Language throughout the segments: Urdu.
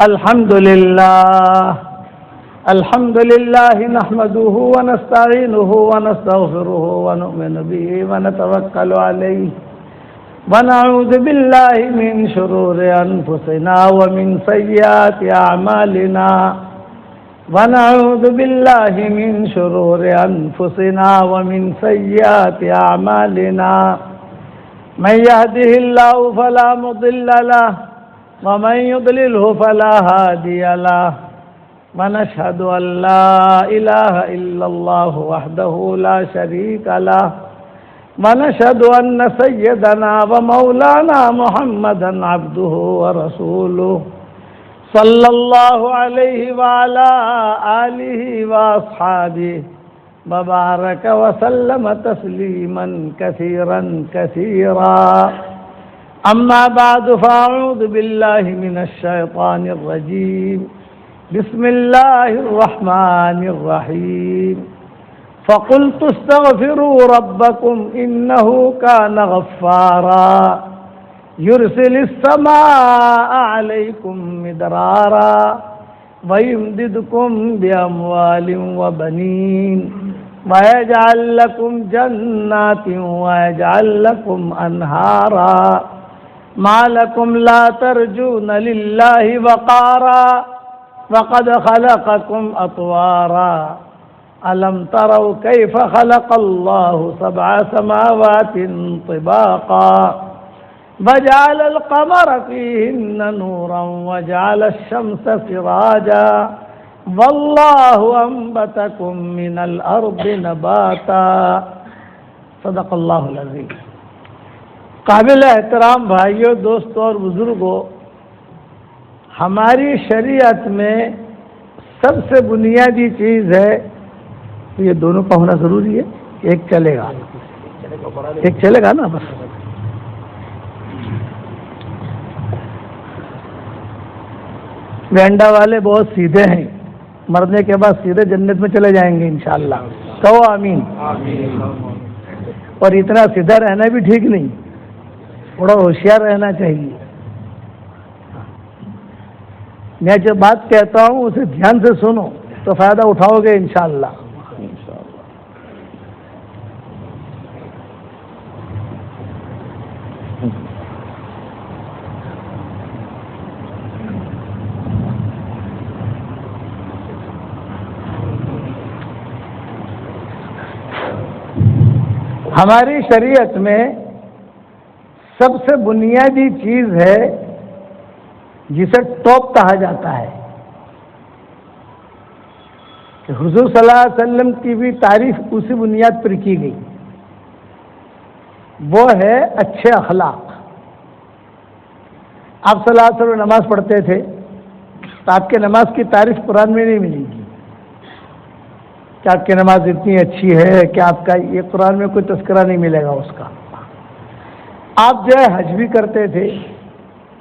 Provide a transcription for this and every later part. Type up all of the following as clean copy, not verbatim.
الحمد لله نحمده ونستعينه ونستغفره ونؤمن به ونتوكل عليه ونعوذ بالله من شرور أنفسنا ومن سيئات أعمالنا ونعوذ بالله من شرور أنفسنا ومن سيئات أعمالنا من يهده الله فلا مضل له ومن يضلله فلا هادي له ونشهد أن لا إله إلا الله وحده لا شريك له ونشهد أن سيدنا ومولانا محمدا عبده ورسوله صلى الله عليه وعلى آله وأصحابه وبارك وسلم تسليما كثيرا كثيرا أما بعد فأعوذ بالله من الشيطان الرجيم بسم الله الرحمن الرحيم فقلت استغفروا ربكم إنه كان غفارا يرسل السماء عليكم مدرارا ويمددكم بأموال وبنين ويجعل لكم جنات ويجعل لكم أنهارا ما لكم لا ترجون لله وقارا وقد خلقكم أطوارا ألم تروا كيف خلق الله 7 سماوات طباقا وجعل القمر فيهن نورا وجعل الشمس سراجا والله أنبتكم من الأرض نباتا صدق اللہ العظیم. قابل احترام بھائیوں، دوستوں اور بزرگوں، ہماری شریعت میں سب سے بنیادی چیز ہے، یہ دونوں کا ہونا ضروری ہے. ایک چلے گا نا بس. وینڈا والے بہت سیدھے ہیں، مرنے کے بعد سیدھے جنت میں چلے جائیں گے انشاءاللہ. کہو آمین. اور اتنا سیدھا رہنا بھی ٹھیک نہیں، تھوڑا ہوشیار رہنا چاہیے. میں جو بات کہتا ہوں اسے دھیان سے سنو تو فائدہ اٹھاؤ گے انشاءاللہ. ہماری شریعت میں سب سے بنیادی چیز ہے جسے ٹاپ کہا جاتا ہے کہ حضور صلی اللہ علیہ وسلم کی بھی تعریف اسی بنیاد پر کی گئی. وہ ہے اچھے اخلاق. آپ صلی اللہ علیہ وسلم نماز پڑھتے تھے تو آپ کے نماز کی تعریف قرآن میں نہیں ملے گی کہ آپ کی نماز اتنی اچھی ہے کہ آپ کا یہ قرآن میں کوئی تذکرہ نہیں ملے گا اس کا. آپ جو ہے حج بھی کرتے تھے،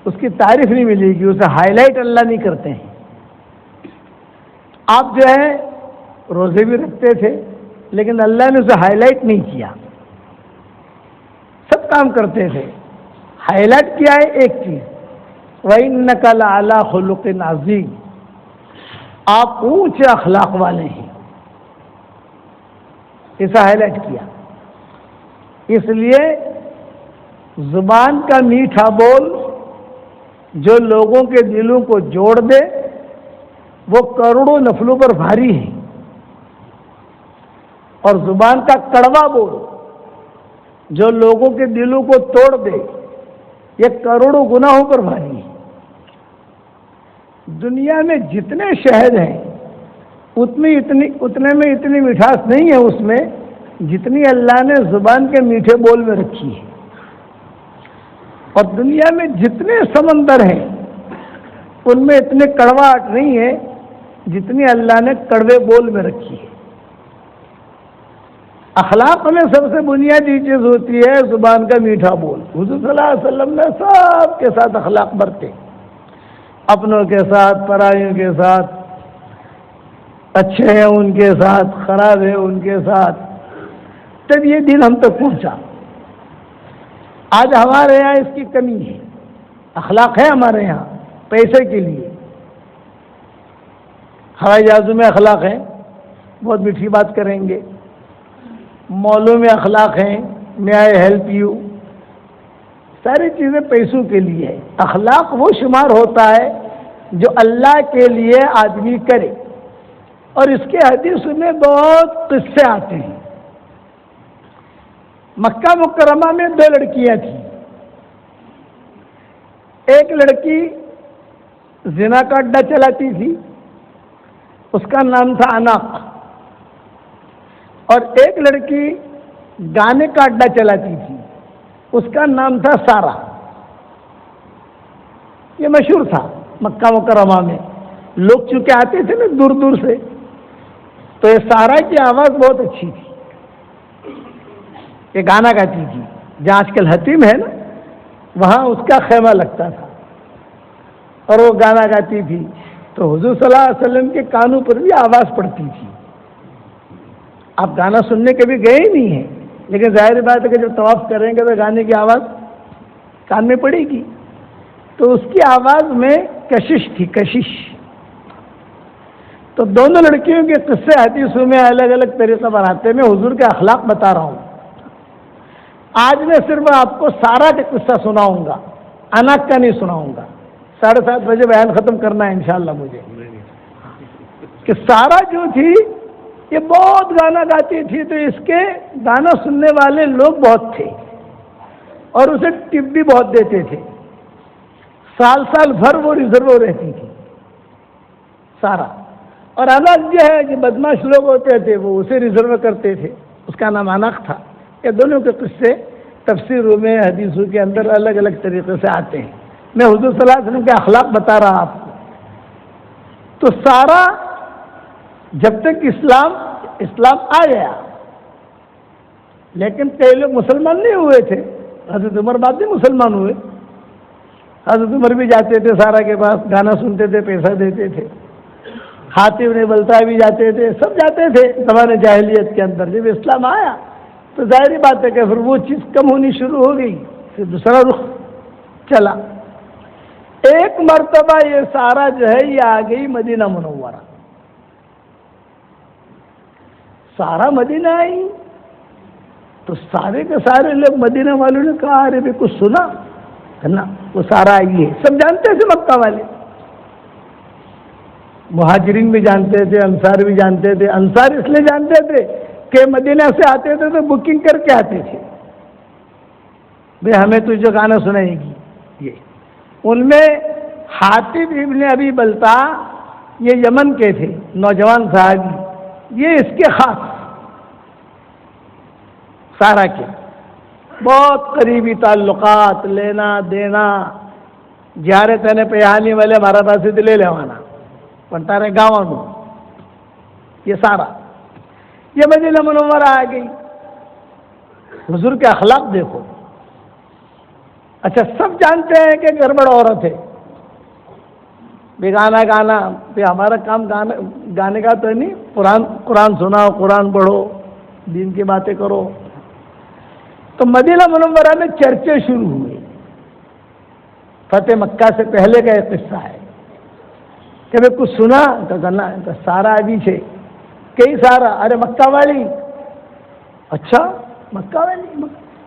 اس کی تعریف نہیں ملے گی، اسے ہائی لائٹ اللہ نہیں کرتے ہیں. آپ جو ہے روزے بھی رکھتے تھے لیکن اللہ نے اسے ہائی لائٹ نہیں کیا. سب کام کرتے تھے، ہائی لائٹ کیا ہے ایک چیز، وَإِنَّكَ لَعَلَىٰ خُلُقٍ عَظِيمٍ، آپ اونچے اخلاق والے ہیں، اسے ہائی لائٹ کیا. اس لیے زبان کا میٹھا بول جو لوگوں کے دلوں کو جوڑ دے وہ کروڑوں نفلوں پر بھاری ہے، اور زبان کا کڑوا بول جو لوگوں کے دلوں کو توڑ دے یہ کروڑوں گناہوں پر بھاری ہے. دنیا میں جتنے شہد ہیں اتنے میں اتنی مٹھاس نہیں ہے اس میں جتنی اللہ نے زبان کے میٹھے بول میں رکھی ہے. اور دنیا میں جتنے سمندر ہیں ان میں اتنے کڑواہٹ نہیں ہے جتنی اللہ نے کڑوے بول میں رکھی ہے. اخلاق میں سب سے بنیادی چیز ہوتی ہے زبان کا میٹھا بول. حضور صلی اللہ علیہ وسلم نے سب کے ساتھ اخلاق برتے، اپنوں کے ساتھ، پرائیوں کے ساتھ، اچھے ہیں ان کے ساتھ، خراب ہے ان کے ساتھ. تب یہ دن ہم تک پہنچا. آج ہمارے یہاں اس کی کمی ہے. اخلاق ہے ہمارے یہاں پیسے کے لیے، ہوائی جہازوں میں اخلاق ہیں، بہت میٹھی بات کریں گے، مالوں میں اخلاق ہیں، may I help you، ساری چیزیں پیسوں کے لیے ہے۔ اخلاق وہ شمار ہوتا ہے جو اللہ کے لیے آدمی کرے، اور اس کے حدیث میں بہت قصے آتے ہیں۔ مکہ مکرمہ میں 2 لڑکیاں تھیں، ایک لڑکی زنا کا اڈا چلاتی تھی، اس کا نام تھا اناق، اور ایک لڑکی گانے کا اڈا چلاتی تھی، اس کا نام تھا سارا۔ یہ مشہور تھا مکہ مکرمہ میں، لوگ چونکہ آتے تھے نا دور دور سے، تو یہ سارا کی آواز بہت اچھی تھی، یہ گانا گاتی تھی۔ جہاں آج کل حتیم ہے نا، وہاں اس کا خیمہ لگتا تھا اور وہ گانا گاتی تھی، تو حضور صلی اللہ علیہ وسلم کے کانوں پر بھی آواز پڑتی تھی۔ آپ گانا سننے کبھی گئے ہی نہیں ہیں، لیکن ظاہر بات ہے کہ جب طواف کریں گے تو گانے کی آواز کان میں پڑے گی، تو اس کی آواز میں کشش تھی، کشش۔ تو دونوں لڑکیوں کے قصے حدیثوں میں الگ الگ طریقے بناتے، میں حضور کے اخلاق بتا رہا ہوں۔ آج میں صرف آپ کو سارا کا قصہ سناؤں گا، اناق کا نہیں سناؤں گا۔ 7:30 بجے بیان ختم کرنا ہے انشاءاللہ مجھے، کہ سارا جو تھی یہ بہت گانا گاتی تھی، تو اس کے گانا سننے والے لوگ بہت تھے اور اسے ٹپ بھی بہت دیتے تھے، سال سال بھر وہ ریزرو رہتی تھی سارا۔ اور اناق جو ہے جو بدماش لوگ ہوتے تھے وہ اسے ریزرو کرتے تھے، اس کا نام اناق تھا۔ یہ دونوں کے قصے تفسیروں میں حدیثوں کے اندر الگ الگ طریقے سے آتے ہیں، میں حضور صلی اللہ علیہ وسلم کے اخلاق بتا رہا آپ کو۔ تو سارا جب تک اسلام آ گیا، لیکن کئی لوگ مسلمان نہیں ہوئے تھے، حضرت عمر بعد میں مسلمان ہوئے۔ حضرت عمر بھی جاتے تھے سارا کے پاس، گانا سنتے تھے، پیسہ دیتے تھے، خاطب نے بلتا بھی جاتے تھے، سب جاتے تھے زمانے جاہلیت کے اندر۔ جب اسلام آیا تو ظاہری بات ہے کہ پھر وہ چیز کم ہونی شروع ہو گئی، پھر دوسرا رخ چلا۔ ایک مرتبہ یہ سارا جو ہے یہ آ گئی مدینہ منورہ، سارا مدینہ آئی تو سارے کے سارے لوگ مدینہ والوں نے کہا ارے بھی کچھ سنا نا، وہ سارا آئی ہے، سب جانتے تھے مکہ والے، مہاجرین بھی جانتے تھے، انصار بھی جانتے تھے۔ انصار اس لیے جانتے تھے کہ مدینہ سے آتے تھے تو بکنگ کر کے آتے تھے، بھئی ہمیں تجھے گانا سنائے گی۔ یہ ان میں حاتب ابن ابی بلتا، یہ یمن کے تھے، نوجوان صحابی، یہ اس کے خاص سارا کے بہت قریبی تعلقات، لینا دینا، زیارت نے پیانی والے ہمارا پاس سے لے لیوانا پڑتا رہے گاؤں میں۔ یہ سارا یہ مدینہ منورہ آ گئی، حضور کے اخلاق دیکھو۔ اچھا سب جانتے ہیں کہ گڑبڑ عورت ہے، بے گانا گانا، بے ہمارا کام گانے کا تو نہیں، قرآن سناؤ، قرآن پڑھو، دین کی باتیں کرو۔ تو مدینہ منورہ میں چرچے شروع ہوئے، فتح مکہ سے پہلے کا ایک قصہ ہے کہ میں کچھ سنا تو کرنا سارا ابھی سے کئی سارا، ارے مکہ والی، اچھا مکہ والی۔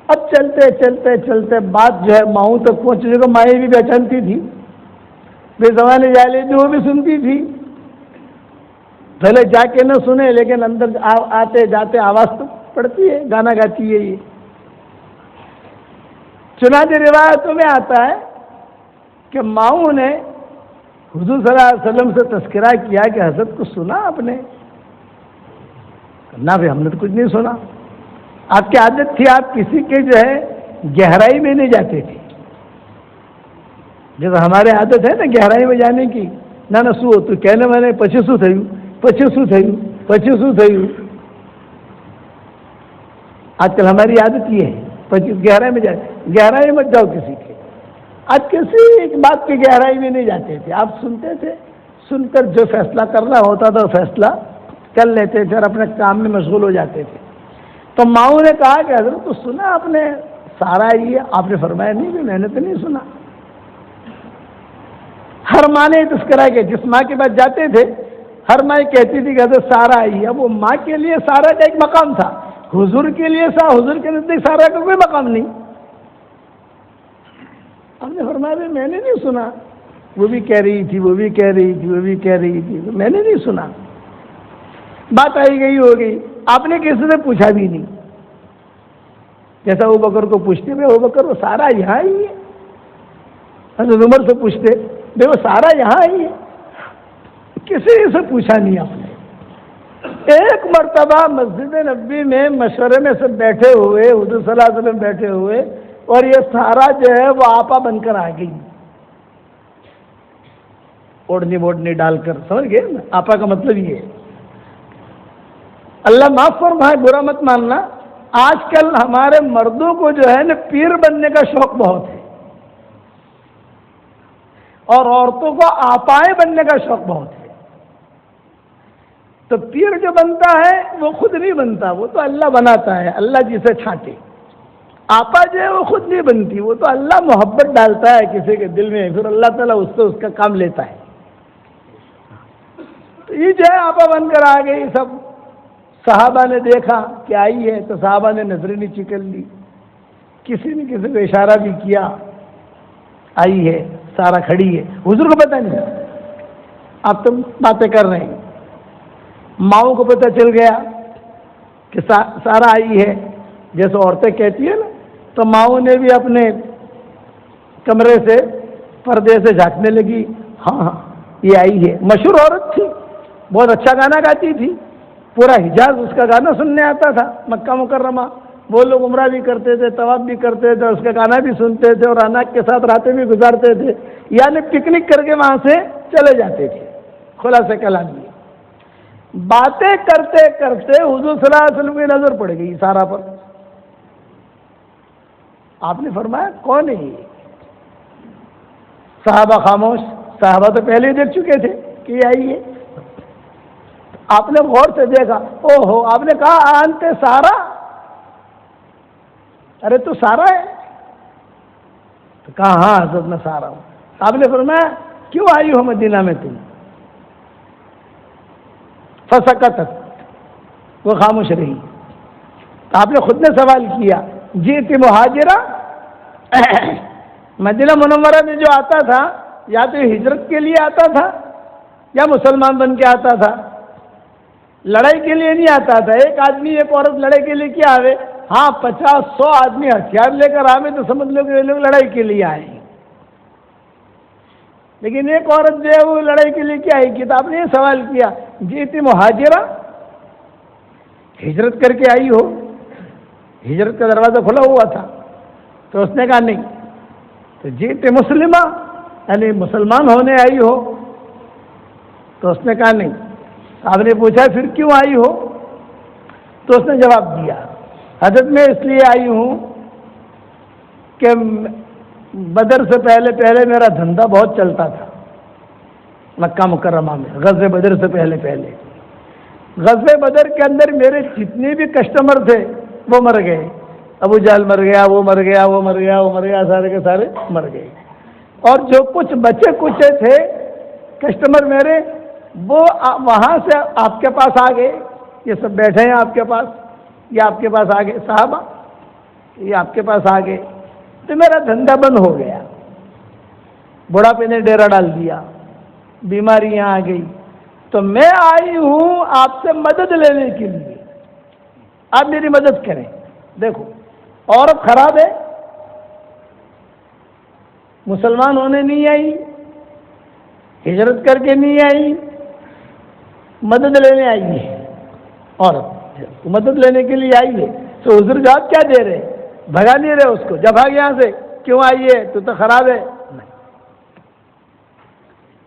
اب چلتے چلتے چلتے بات جو ہے ماؤں تک پہنچنے کو، مائیں بھی پہچانتی تھی، بے زمانے جالے بھی وہ بھی سنتی تھی، پہلے جا کے نہ سنے لیکن اندر آتے جاتے آواز تو پڑتی ہے، گانا گاتی ہے۔ یہ چنانچہ روایتوں میں آتا ہے کہ ماؤں نے حضور صلی اللہ علیہ وسلم سے تذکرہ کیا کہ حضرت کو سنا آپ نے؟ نہ بھی ہم نے تو کچھ نہیں سنا۔ آپ کی عادت تھی آپ کسی کے جو ہے گہرائی میں نہیں جاتے تھے، جب ہمارے عادت ہے نا گہرائی میں جانے کی، نہ سو تو کہنے میں نے پچیسو تھયું۔ آج کل ہماری عادت یہ ہے گہرائی میں جائے، گہرائی مت جاؤ کسی کے۔ آج کسی ایک بات کی گہرائی میں نہیں جاتے تھے، آپ سنتے تھے، سن کر جو فیصلہ کرنا ہوتا تھا فیصلہ کر لیتے تھے اور اپنے کام میں مشغول ہو جاتے تھے۔ تو ماؤں نے کہا کہ حضرت تو سنا آپ نے سارا یہ؟ آپ نے فرمایا نہیں بھی میں نے تو نہیں سنا۔ ہر ماں نے تذکرہ کہ جس ماں کے پاس جاتے تھے ہر ماں کہتی تھی کہ حضرت سارا آئی ہے. اب وہ ماں کے لیے سارا کا ایک مقام تھا, حضور کے لیے حضور کے نزدیک سارا کا کوئی مقام نہیں. آپ نے فرمایا میں نے نہیں سنا, وہ بھی کہہ رہی تھی, وہ بھی کہہ رہی تھی, وہ بھی کہہ رہی تھی, میں نے نہیں سنا. بات آئی گئی ہو گئی, آپ نے کسی سے پوچھا بھی نہیں. جیسا ابو بکر کو پوچھتے بھائی ابو بکر وہ سارا یہاں ہی ہے, حضرت عمر سے پوچھتے بھائی وہ سارا یہاں ہی ہے, کسی سے پوچھا نہیں آپ نے. ایک مرتبہ مسجد نبوی میں مشورے میں سب بیٹھے ہوئے, حضور صلی اللہ علیہ وسلم بیٹھے ہوئے, اور یہ سارا جو ہے وہ آپا بن کر آ گئی, اوڑھنی ووڑنی ڈال کر. سمجھ گئے نا آپا کا مطلب یہ ہے. اللہ معاف فرمائے, برا مت ماننا, آج کل ہمارے مردوں کو جو ہے نا پیر بننے کا شوق بہت ہے, اور عورتوں کو آپائیں بننے کا شوق بہت ہے. تو پیر جو بنتا ہے وہ خود نہیں بنتا, وہ تو اللہ بناتا ہے, اللہ جسے چھانٹے. آپا جو ہے وہ خود نہیں بنتی, وہ تو اللہ محبت ڈالتا ہے کسی کے دل میں, پھر اللہ تعالیٰ اس سے اس کا کام لیتا ہے. تو یہ جو ہے آپا بن کر آ گئی. سب صحابہ نے دیکھا کہ آئی ہے, تو صحابہ نے نظریں نیچی کر لی, کسی نے کسی کو اشارہ بھی کیا, آئی ہے, سارا کھڑی ہے. حضور کو پتہ نہیں, آپ تو باتیں کر رہے ہیں. ماؤں کو پتہ چل گیا کہ سارا آئی ہے, جیسے عورتیں کہتی ہیں نا, تو ماؤں نے بھی اپنے کمرے سے پردے سے جھانکنے لگی. ہاں ہاں یہ آئی ہے. مشہور عورت تھی, بہت اچھا گانا گاتی تھی, پورا حجاز اس کا گانا سننے آتا تھا. مکہ مکرمہ وہ لوگ عمرہ بھی کرتے تھے, طواف بھی کرتے تھے, اس کا گانا بھی سنتے تھے, اور اناق کے ساتھ راتیں بھی گزارتے تھے, یعنی پکنک کر کے وہاں سے چلے جاتے تھے. خلاصہ کلام یہ, باتیں کرتے کرتے حضور صلی اللہ علیہ وسلم کی نظر پڑ گئی سارا پر. آپ نے فرمایا کون ہے یہ؟ صحابہ خاموش. صحابہ تو پہلے ہی دیکھ چکے تھے کہ یہ آئی ہے. آپ نے غور سے دیکھا, او ہو, آپ نے کہا آنتے سارا, ارے تو سارا ہے؟ تو کہا ہاں حضرت میں سارا ہوں. آپ نے فرمایا کیوں آئی ہو مدینہ میں تم؟ فسکت, وہ خاموش رہی. آپ نے خود نے سوال کیا, جی تھی مہاجرہ, مدینہ منورہ میں جو آتا تھا یا تو ہجرت کے لیے آتا تھا یا مسلمان بن کے آتا تھا, لڑائی کے لیے نہیں آتا تھا. ایک آدمی ایک عورت لڑائی کے لیے کیا آوے, ہاں 50-100 آدمی ہتھیار لے کر آوے تو سمجھ لو کہ یہ لوگ لڑائی کے لیے آئے ہیں. لیکن ایک عورت جو ہے وہ لڑائی کے لیے کیا آئی کی؟ تو آپ نے یہ سوال کیا, جیتی مہاجرہ, ہجرت کر کے آئی ہو؟ ہجرت کا دروازہ کھلا ہوا تھا. تو اس نے کہا نہیں. تو جیتی مسلمہ, یعنی مسلمان ہونے آئی ہو؟ تو اس نے کہا نہیں. آپ نے پوچھا پھر کیوں آئی ہو؟ تو اس نے جواب دیا, حضرت میں اس لیے آئی ہوں کہ بدر سے پہلے میرا دھندا بہت چلتا تھا مکہ مکرمہ میں. غزوہ بدر سے پہلے غزوہ بدر کے اندر میرے جتنے بھی کسٹمر تھے وہ مر گئے. ابو جہل مر گیا, وہ مر گیا, وہ مر گیا, وہ مر گیا, سارے کے سارے مر گئے. اور جو کچھ بچے کچھ تھے کسٹمر میرے, وہ وہاں سے آپ کے پاس آ گئے. یہ سب بیٹھے ہیں آپ کے پاس, یہ آپ کے پاس آ گئے صحابہ, یہ آپ کے پاس آ گئے. تو میرا دھندا بند ہو گیا, بڑھاپے نے ڈیرا ڈال دیا, بیماریاں آ گئی. تو میں آئی ہوں آپ سے مدد لینے کے لیے, آپ میری مدد کریں. دیکھو عورت خراب ہے, مسلمان ہونے نہیں آئی, ہجرت کر کے نہیں آئی, مدد لینے آئی ہے. عورت مدد لینے کے لیے آئی ہے. تو حضور جواب کیا دے رہے, بھگا نہیں رہے اس کو, جب بھاگ یہاں سے, کیوں آئی ہے, تو خراب ہے.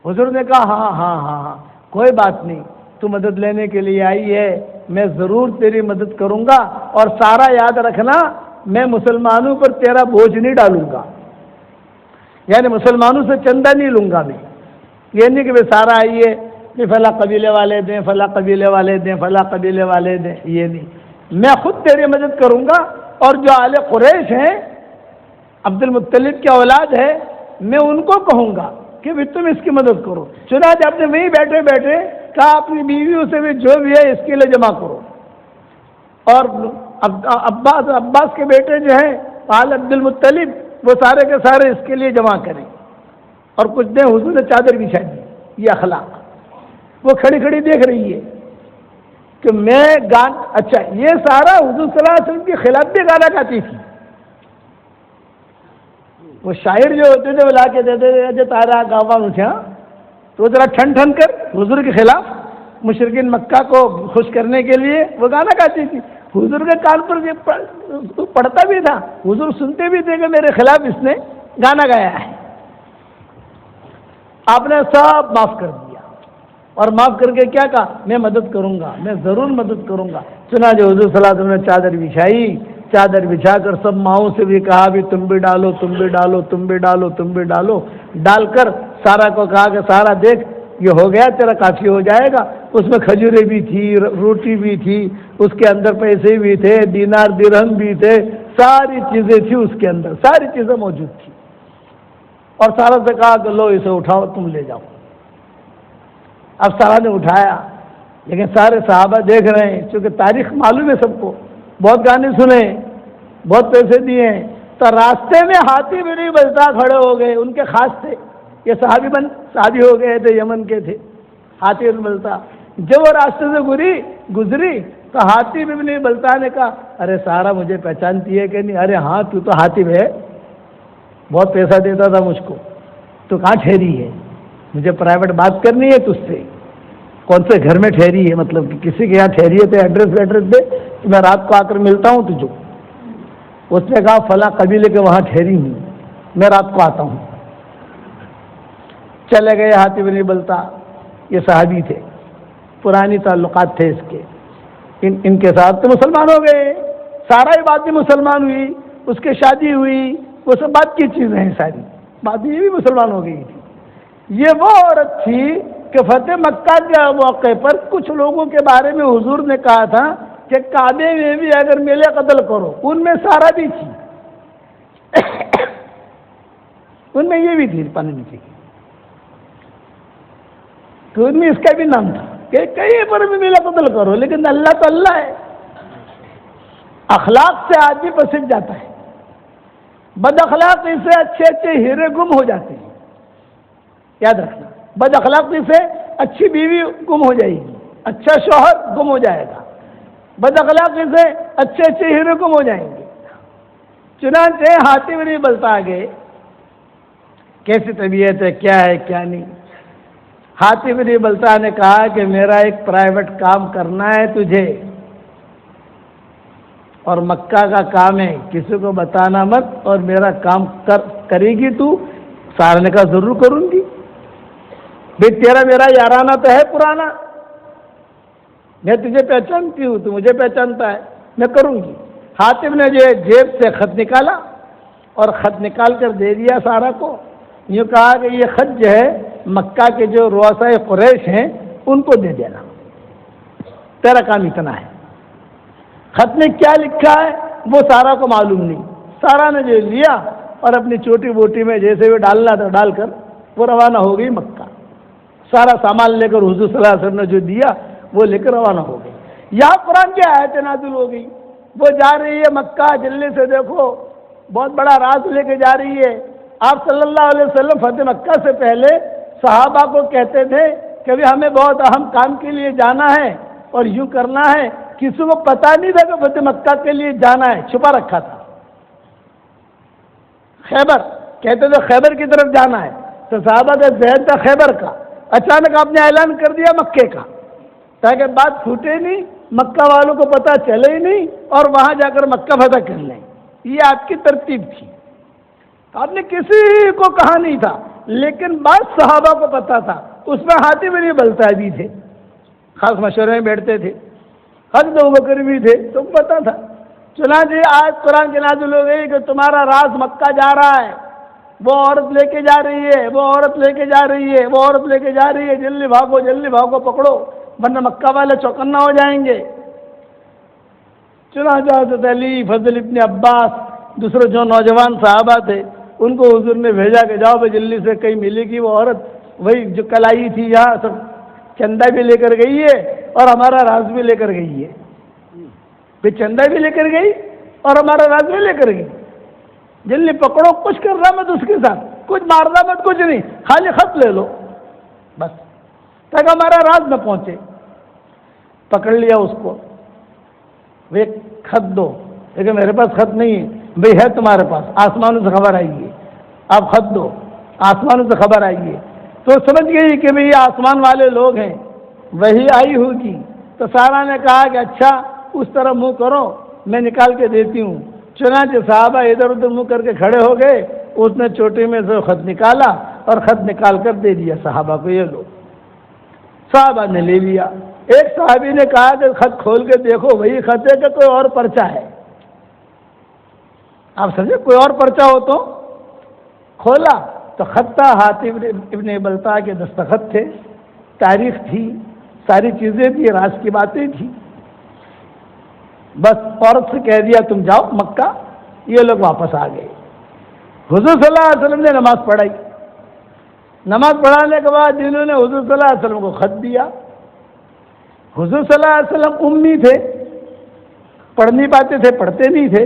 حضور نے کہا ہاں ہاں ہاں ہاں کوئی بات نہیں, تو مدد لینے کے لیے آئی ہے, میں ضرور تیری مدد کروں گا. اور سارا یاد رکھنا, میں مسلمانوں پر تیرا بوجھ نہیں ڈالوں گا, یعنی مسلمانوں سے چندہ نہیں لوں گا. میں یہ نہیں کہ سارا آئی ہے کہ فلاں قبیلے والے دیں, فلاں قبیلے والے دیں, فلاں قبیلے والے دیں, یہ نہیں. میں خود تیری مدد کروں گا. اور جو آل قریش ہیں, عبد المطلب کی اولاد ہے, میں ان کو کہوں گا کہ بھی تم اس کی مدد کرو. چنانچہ آپ نے وہیں بیٹھے بیٹھے کہا اپنی بیویوں سے بھی جو بھی ہے اس کے لیے جمع کرو. اور عباس کے بیٹے جو ہیں آل عبد المطلب وہ سارے کے سارے اس کے لیے جمع کریں. اور کچھ دیں حضور نے چادر بچھا دی. یہ اخلاق. وہ کھڑی کھڑی دیکھ رہی ہے کہ میں اچھا یہ سارا حضور صلی اللہ علیہ وسلم کے خلاف بھی گانا گاتی تھی. وہ شاعر جو ہوتے تھے وہ لا کے دیتے تھے تارا گاوا مجھا تو ذرا ٹھن ٹھن کر حضور کے خلاف مشرکین مکہ کو خوش کرنے کے لیے وہ گانا گاتی تھی. حضور کے کان پر یہ پڑھتا بھی تھا. حضور سنتے بھی تھے کہ میرے خلاف اس نے گانا گایا ہے. آپ نے سب معاف کر دیا اور معاف کر کے کیا کہا میں مدد کروں گا, میں ضرور مدد کروں گا. چنانچہ حضور صلی اللہ علیہ وسلم نے چادر بچھائی. چادر بچھا کر سب ماؤں سے بھی کہا بھی تم بھی ڈالو تم بھی ڈالو تم بھی ڈالو تم بھی ڈالو. ڈال کر سارا کو کہا کہ سارا دیکھ یہ ہو گیا تیرا کافی ہو جائے گا. اس میں کھجوریں بھی تھی, روٹی بھی تھی, اس کے اندر پیسے بھی تھے, دینار درہم بھی تھے, ساری چیزیں تھی اس کے اندر, ساری چیزیں موجود تھی. اور سارا سے کہا کہ لو اسے اٹھاؤ تم لے جاؤ. اب سارا نے اٹھایا لیکن سارے صحابہ دیکھ رہے ہیں چونکہ تاریخ معلوم ہے سب کو, بہت گانے سنے, بہت پیسے دیے ہیں. تو راستے میں ہاتھی بھی نہیں بلتا کھڑے ہو گئے. ان کے خاص تھے, یہ صحابی ہو گئے تھے, یمن کے تھے. ہاتھی بن بلتا جب وہ راستے سے گزری تو ہاتھی بھی نہیں بلتا نے کہا ارے سارا مجھے پہچانتی ہے کہ نہیں؟ ارے ہاں تو ہاتھی ہے, بہت پیسہ دیتا تھا مجھ کو, تو کہاں ٹھہری ہے؟ مجھے پرائیویٹ بات کرنی ہے تجھ سے. کون سے گھر میں ٹھہری ہے؟ مطلب کہ کسی کے یہاں ٹھہری ہے تو ایڈریس دے, میں رات کو آ کر ملتا ہوں تجھے. اس نے کہا فلاں قبیلے کے وہاں ٹھہری ہوں, میں رات کو آتا ہوں. چلے گئے ہاتھی بن بلتا. یہ صحابی تھے, پرانی تعلقات تھے اس کے, ان کے ساتھ تو مسلمان ہو گئے. سارا ہی بات بھی مسلمان ہوئی, اس کی شادی ہوئی, وہ سب بات کی چیزیں ہیں ساری. بات یہ بھی مسلمان ہو گئی تھی. یہ وہ عورت تھی کہ فتح مکہ کے موقع پر کچھ لوگوں کے بارے میں حضور نے کہا تھا کہ کعبے میں بھی اگر میلے قتل کرو. ان میں سارا بھی تھی, ان میں یہ بھی تھی پنجی کی, تو ان میں اس کا بھی نام تھا کہ کہیں پر بھی میلہ قتل کرو, لیکن اللہ تو اللہ ہے. اخلاق سے آدمی پسند جاتا ہے. بد اخلاقی سے اچھے اچھے ہیرے گم ہو جاتے ہیں. یاد رکھنا, بد اخلاقی سے اچھی بیوی گم ہو جائے گی, اچھا شوہر گم ہو جائے گا. بد اخلاقی سے اچھے اچھے ہیرے گم ہو جائیں گے. چنانچہ ہاتھی بھی نہیں بلتا آگے کیسی طبیعت ہے, کیا ہے کیا نہیں. ہاتھی بن بلتا نے کہا کہ میرا ایک پرائیویٹ کام کرنا ہے تجھے, اور مکہ کا کام ہے, کسی کو بتانا مت, اور میرا کام کرے گی تو. سارا نے کہا ضرور کروں گی, بھائی تیرا میرا یارانہ تو ہے پرانا, میں تجھے پہچانتی ہوں, تو مجھے پہچانتا ہے, میں کروں گی. حاتم نے جو جیب سے خط نکالا اور خط نکال کر دے دیا سارا کو. یوں کہا کہ یہ خط جو ہے مکہ کے جو رؤسائے قریش ہیں ان کو دے دینا, تیرا کام اتنا ہے. خط میں کیا لکھا ہے وہ سارا کو معلوم نہیں. سارا نے جو لیا اور اپنی چھوٹی بوٹی میں جیسے بھی ڈالنا تھا ڈال کر وہ روانہ ہو گئی مکہ. سارا سامان لے کر حضور صلی اللہ علیہ وسلم نے جو دیا وہ لے کر روانہ ہو گئی. یہاں قرآن کی آیت نازل ہو گئی. وہ جا رہی ہے مکہ, جلدی سے دیکھو, بہت بڑا راز لے کے جا رہی ہے. آپ صلی اللہ علیہ وسلم فتح مکہ سے پہلے صحابہ کو کہتے تھے کہ ابھی ہمیں بہت اہم کام کے لیے جانا ہے اور یوں کرنا ہے. کسی کو پتا نہیں تھا کہ فتح مکہ کے لیے جانا ہے, چھپا رکھا تھا. خیبر کہتے تھے خیبر کی طرف جانا ہے, تو صحابہ کا ذہن تھا خیبر کا. اچانک آپ نے اعلان کر دیا مکے کا, تاکہ بات پھوٹے نہیں, مکہ والوں کو پتہ چلے ہی نہیں, اور وہاں جا کر مکہ فتح کر لیں. یہ آپ کی ترتیب تھی. آپ نے کسی کو کہا نہیں تھا, لیکن بعض صحابہ کو پتا تھا. اس میں ہاتھی بھی نہیں بلتا بھی تھے, خاص مشورے میں بیٹھتے تھے. حضرت ابوبکر بھی تھے, تو پتا تھا. چنانچہ آج قرآن کی نازل ہو گئی کہ تمہارا راز مکہ جا رہا ہے, وہ عورت لے کے جا رہی ہے, وہ عورت لے کے جا رہی ہے, وہ عورت لے کے جا رہی ہے, جلدی بھاگو جلدی بھاگو, پکڑو ورنہ مکہ والے چوکنا ہو جائیں گے. چنانچہ حضرت علی, فضل ابن عباس, دوسرے جو نوجوان صحابہ تھے ان کو حضور نے بھیجا کہ جاؤ بھائی جلدی سے, کہیں ملے گی وہ عورت, وہی جو کل آئی تھی یہاں, سب چندہ بھی لے کر گئی ہے اور ہمارا راز بھی لے کر گئی ہے. پھر چندہ بھی لے کر گئی اور ہمارا راز بھی لے کر گئی. جلدی پکڑو، کچھ کر رہا مت اس کے ساتھ، کچھ مارنا مت، کچھ نہیں، خالی خط لے لو بس، تاکہ ہمارا راز نہ پہنچے. پکڑ لیا اس کو، وہ خط دو. لیکن میرے پاس خط نہیں ہے. بھئی ہے تمہارے پاس، آسمانوں سے خبر آئی ہے، آپ خط دو. آسمانوں سے خبر آئی ہے تو سمجھ گئی کہ بھئی یہ آسمان والے لوگ ہیں، وہی آئی ہوگی. تو سارا نے کہا کہ اچھا اس طرح منہ کرو، میں نکال کے دیتی ہوں. چنانچہ صحابہ ادھر ادھر منہ کر کے کھڑے ہو گئے. اس نے چوٹی میں سے خط نکالا اور خط نکال کر دے دیا صحابہ کو، یہ لو. صحابہ نے لے لیا. ایک صحابی نے کہا کہ خط کھول کے دیکھو، وہی خط ہے کہ کوئی اور پرچہ ہے. آپ سمجھے، کوئی اور پرچہ ہو تو. کھولا تو خط تھا، حاتب ابن بلتع کے دستخط تھے، تاریخ تھی، ساری چیزیں تھی، راز کی باتیں تھی. بس عورت سے کہہ دیا تم جاؤ مکہ. یہ لوگ واپس آ گئے. حضور صلی اللہ علیہ وسلم نے نماز پڑھائی. نماز پڑھانے کے بعد انہوں نے حضور صلی اللہ علیہ وسلم کو خط دیا. حضور صلی اللہ علیہ وسلم امی تھے، پڑھ نہیں پاتے تھے، پڑھتے نہیں تھے.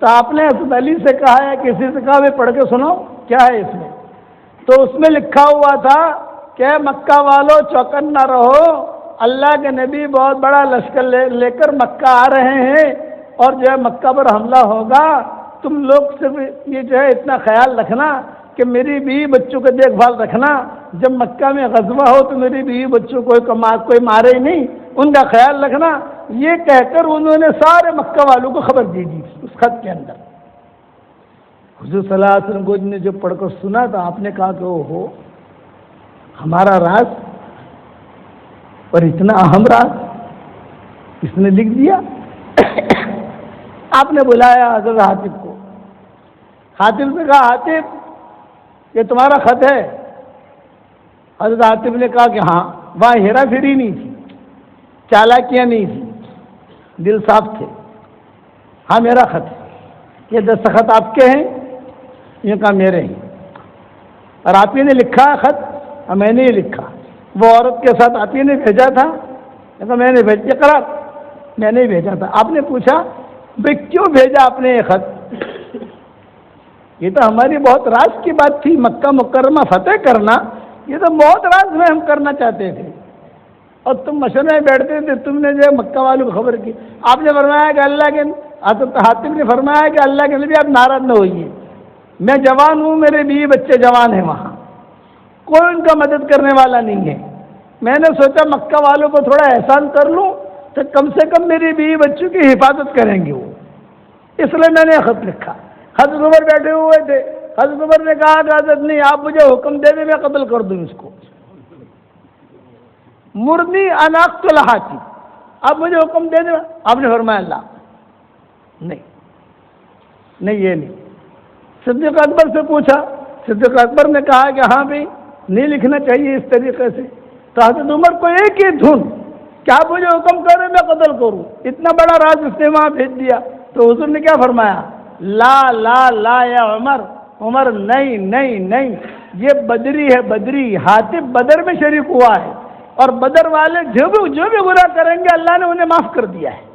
تو آپ نے حضرت علی سے کہا ہے، کسی سے کہا پڑھ کے سناؤ کیا ہے اس میں. تو اس میں لکھا ہوا تھا کہ مکہ والوں چوکن نہ رہو، اللہ کے نبی بہت بڑا لشکر لے کر مکہ آ رہے ہیں، اور جو ہے مکہ پر حملہ ہوگا. تم لوگ صرف یہ جو ہے اتنا خیال رکھنا کہ میری بیوی بچوں کا دیکھ بھال رکھنا. جب مکہ میں غزوہ ہو تو میری بیوی بچوں کو کوئی مارے ہی نہیں، ان کا خیال رکھنا. یہ کہہ کر انہوں نے سارے مکہ والوں کو خبر دے دی تھی اس خط کے اندر. حضور صلی اللہ علیہ وسلم کو نے جو پڑھ کر سنا تو آپ نے کہا کہ او ہو، ہمارا راز، اور اتنا اہم راز اس نے لکھ دیا. آپ نے بلایا حضرت حاتب کو. حاتب نے کہا حاتب یہ تمہارا خط ہے. حضرت حاتب نے کہا کہ ہاں. وہاں ہیرا پھیری نہیں تھی، چالاکیاں نہیں تھی، دل صاف تھے. ہاں میرا خط ہے. یہ دستخط آپ کے ہیں؟ یہ کہا میرے ہیں. اور آپ ہی نے لکھا ہے خط؟ اور میں نے ہی لکھا. وہ عورت کے ساتھ آپ ہی نے بھیجا تھا؟ میں نے بھیجا قرار، میں نے ہی بھیجا تھا. آپ نے پوچھا بھائی کیوں بھیجا آپ نے یہ خط؟ یہ تو ہماری بہت راز کی بات تھی، مکہ مکرمہ فتح کرنا، یہ تو بہت راز میں ہم کرنا چاہتے تھے، اور تم مشورے میں بیٹھتے تھے. تم نے جو ہے مکہ والوں کو خبر کی. آپ نے فرمایا کہ اللہ کے حاتب نے فرمایا کہ اللہ کے نبی آپ ناراض نہ ہوئیے، میں جوان ہوں، میرے بیوی بچے جوان ہیں، وہاں کوئی ان کا مدد کرنے والا نہیں ہے. میں نے سوچا مکہ والوں کو تھوڑا احسان کر لوں تو کم سے کم میری بیوی بچوں کی حفاظت کریں گے وہ، اس لیے میں نے خط لکھا. حضرت عمر بیٹھے ہوئے تھے. حضرت عمر نے کہا کہ حضرت نہیں، آپ مجھے حکم دے دیں، میں قتل کر دوں اس کو. مرنی اناقت الحاتی، آپ مجھے حکم دے دیں. آپ نے فرمایا اللہ نہیں یہ نہیں. صدیق اکبر سے پوچھا. صدیق اکبر نے کہا کہ ہاں بھائی نہیں لکھنا چاہیے اس طریقے سے. تو حضرت عمر کو ایک ہی دھن کہ آپ مجھے حکم کریں میں قتل کروں. اتنا بڑا راز اس نے وہاں بھیج دیا. تو حضور نے کیا فرمایا؟ لا لا لا یا عمر، عمر نہیں نہیں نہیں، یہ بدری ہے، بدری. حاتب بدر میں شریک ہوا ہے، اور بدر والے جو بھی برا کریں گے اللہ نے انہیں معاف کر دیا ہے.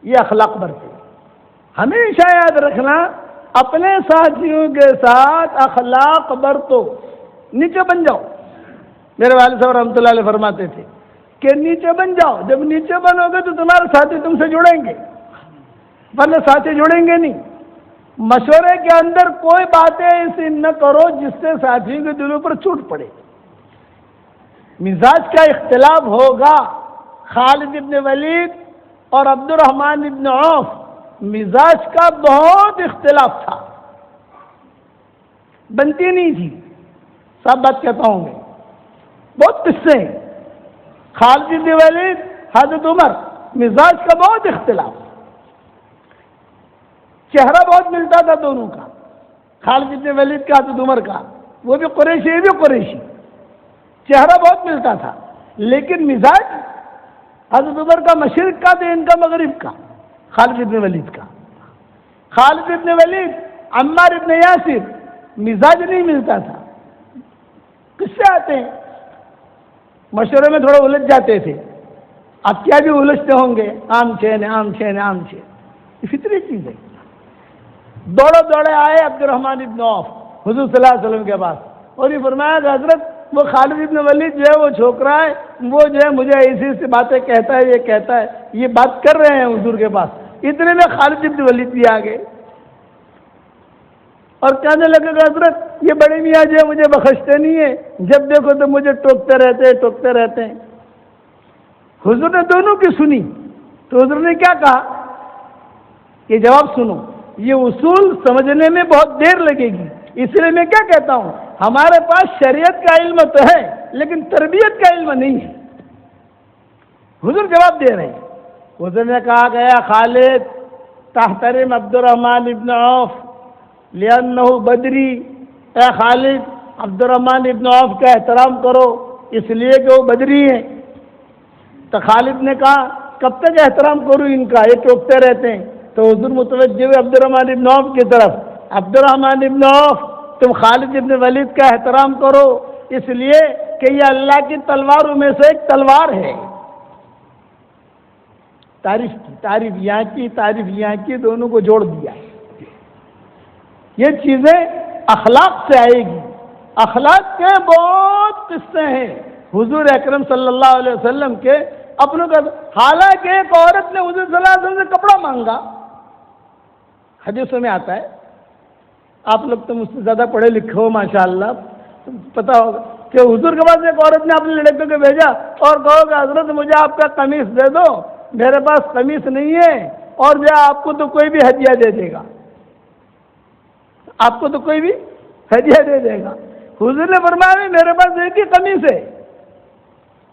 یہ اخلاق برتے. ہمیشہ یاد رکھنا، اپنے ساتھیوں کے ساتھ اخلاق برتو. نیچے بن جاؤ. میرے والد صاحب رحمۃ اللہ علیہ فرماتے تھے کہ نیچے بن جاؤ. جب نیچے بنو گے تو تمہارے ساتھی تم سے جڑیں گے، ورنہ ساتھی جڑیں گے نہیں. مشورے کے اندر کوئی باتیں ایسی نہ کرو جس سے ساتھیوں کے دلوں پر چوٹ پڑے. مزاج کا اختلاف ہوگا. خالد ابن ولید اور عبد الرحمن ابن عوف مزاج کا بہت اختلاف تھا، بنتی نہیں تھی. سب بات کہتا ہوں میں، بہت قصے ہیں. خالد ابن ولید، حضرت عمر، مزاج کا بہت اختلاف. چہرہ بہت ملتا تھا دونوں کا، خالد ابن ولید کا، حضرت عمر کا. وہ بھی قریشی، یہ بھی قریشی. چہرہ بہت ملتا تھا، لیکن مزاج حضرت عمر کا مشرق کا تو ان کا مغرب کا، خالد ابن ولید کا. خالد ابن ولید، عمار ابن یاسر، مزاج نہیں ملتا تھا. کس غصے آتے ہیں، مشورے میں تھوڑا الجھ جاتے تھے، اب کیا بھی الجھتے ہوں گے، عام چین یہ فطری چیز ہے۔ دوڑے آئے عبد الرحمن ابن عوف حضور صلی اللہ علیہ وسلم کے پاس، اور یہ فرمایا کہ حضرت وہ خالد ابن ولید جو ہے وہ چھوکرا ہے، وہ جو ہے مجھے ایسی باتیں کہتا ہے، یہ کہتا ہے، یہ بات کر رہے ہیں حضور کے پاس۔ اتنے میں خالد ابن ولید بھی آ گئے اور کہنے لگے کہ حضرت یہ بڑے میاں جو ہے مجھے بخشتے نہیں ہیں، جب دیکھو تو مجھے ٹوکتے رہتے ہیں۔ حضور نے دونوں کی سنی تو حضور نے کیا کہا، یہ جواب سنو، یہ اصول سمجھنے میں بہت دیر لگے گی، اس لیے میں کیا کہتا ہوں، ہمارے پاس شریعت کا علم تو ہے لیکن تربیت کا علم نہیں ہے۔ حضور جواب دے رہے ہیں۔ حضور نے کہا گیا خالد تحترم عبد الرحمن ابن عوف لأنہ بدری، اے خالد عبد الرحمن ابن عوف کا احترام کرو اس لیے کہ وہ بدری ہیں۔ تو خالد نے کہا کب تک احترام کروں ان کا، یہ ٹوکتے رہتے ہیں۔ تو حضور متوجہ ہوئے عبد الرحمن ابن عوف کی طرف، عبد الرحمن ابن عوف تم خالد ابن ولید کا احترام کرو اس لیے کہ یہ اللہ کی تلواروں میں سے ایک تلوار ہے۔ تعریف یہاں کی دونوں کو جوڑ دیا۔ یہ چیزیں اخلاق سے آئے گی، اخلاق کے بہت قصے ہیں حضور اکرم صلی اللہ علیہ وسلم کے اپنوں کا۔ حالانکہ ایک عورت نے حضور صلی اللہ علیہ وسلم سے کپڑا مانگا، حدیثوں میں آتا ہے، آپ لوگ تو مجھ سے زیادہ پڑھے لکھے ہو ماشاءاللہ، پتا ہوگا کہ حضور کے پاس ایک عورت نے اپنے لڑکے کو بھیجا اور کہو کہ حضرت مجھے آپ کا قمیص دے دو، میرے پاس قمیص نہیں ہے، اور جو آپ کو تو کوئی بھی ہدیہ دے دے گا، آپ کو تو کوئی بھی ہدیہ دے دے گا۔ حضور نے فرمایا میرے پاس ایک ہی قمیص ہے،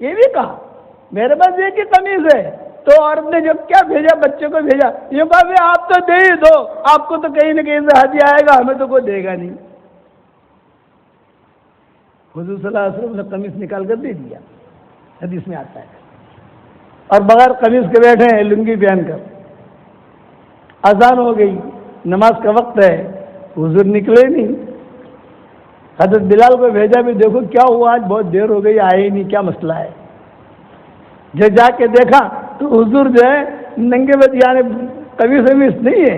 یہ بھی کہا میرے پاس ایک ہی قمیص ہے۔ تو عورت نے جب کیا بھیجا، بچے کو بھیجا، یہ کہا بھی آپ تو دے ہی دو، آپ کو تو کہیں نہ کہیں سے ہدیہ آئے گا، ہمیں تو کوئی دے گا نہیں۔ حضور صلی اللہ علیہ وسلم نے قمیص نکال کر دے دیا، حدیث میں آتا ہے، اور بغیر قمیص کے بیٹھے ہیں لنگی پہن کر۔ اذان ہو گئی، نماز کا وقت ہے، حضور نکلے نہیں۔ حضرت بلال کو بھیجا بھی دیکھو کیا ہوا، آج بہت دیر ہو گئی آئے ہی نہیں، کیا مسئلہ ہے۔ جب جا کے دیکھا تو حضور جو ہے ننگے بد، یعنی قمیص ومیص نہیں ہے،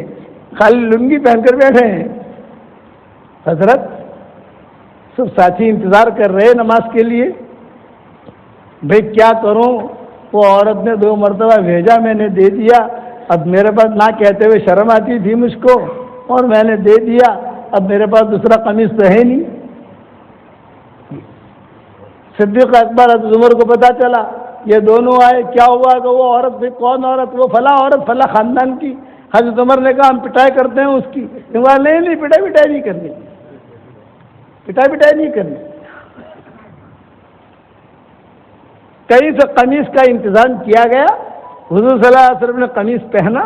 خالی لنگی پہن کر بیٹھے ہیں۔ حضرت سب ساتھی انتظار کر رہے نماز کے لیے، بھئی کیا کروں، وہ عورت نے 2 مرتبہ بھیجا، میں نے دے دیا، اب میرے پاس نہ کہتے ہوئے شرم آتی تھی مجھ کو، اور میں نے دے دیا، اب میرے پاس دوسرا قمیص تو ہے نہیں۔ صدیق اکبر حضرت عمر کو پتا چلا، یہ دونوں آئے، کیا ہوا کہ وہ عورت بھی، کون عورت، وہ فلاں عورت فلاں خاندان کی۔ حضرت عمر نے کہا ہم پٹائی کرتے ہیں اس کی، نہیں پٹائی نہیں کرنی، پٹائی نہیں کرنی۔ کہیں سے قمیص کا انتظام کیا گیا، حضور صلی اللہ علیہ وسلم نے قمیص پہنا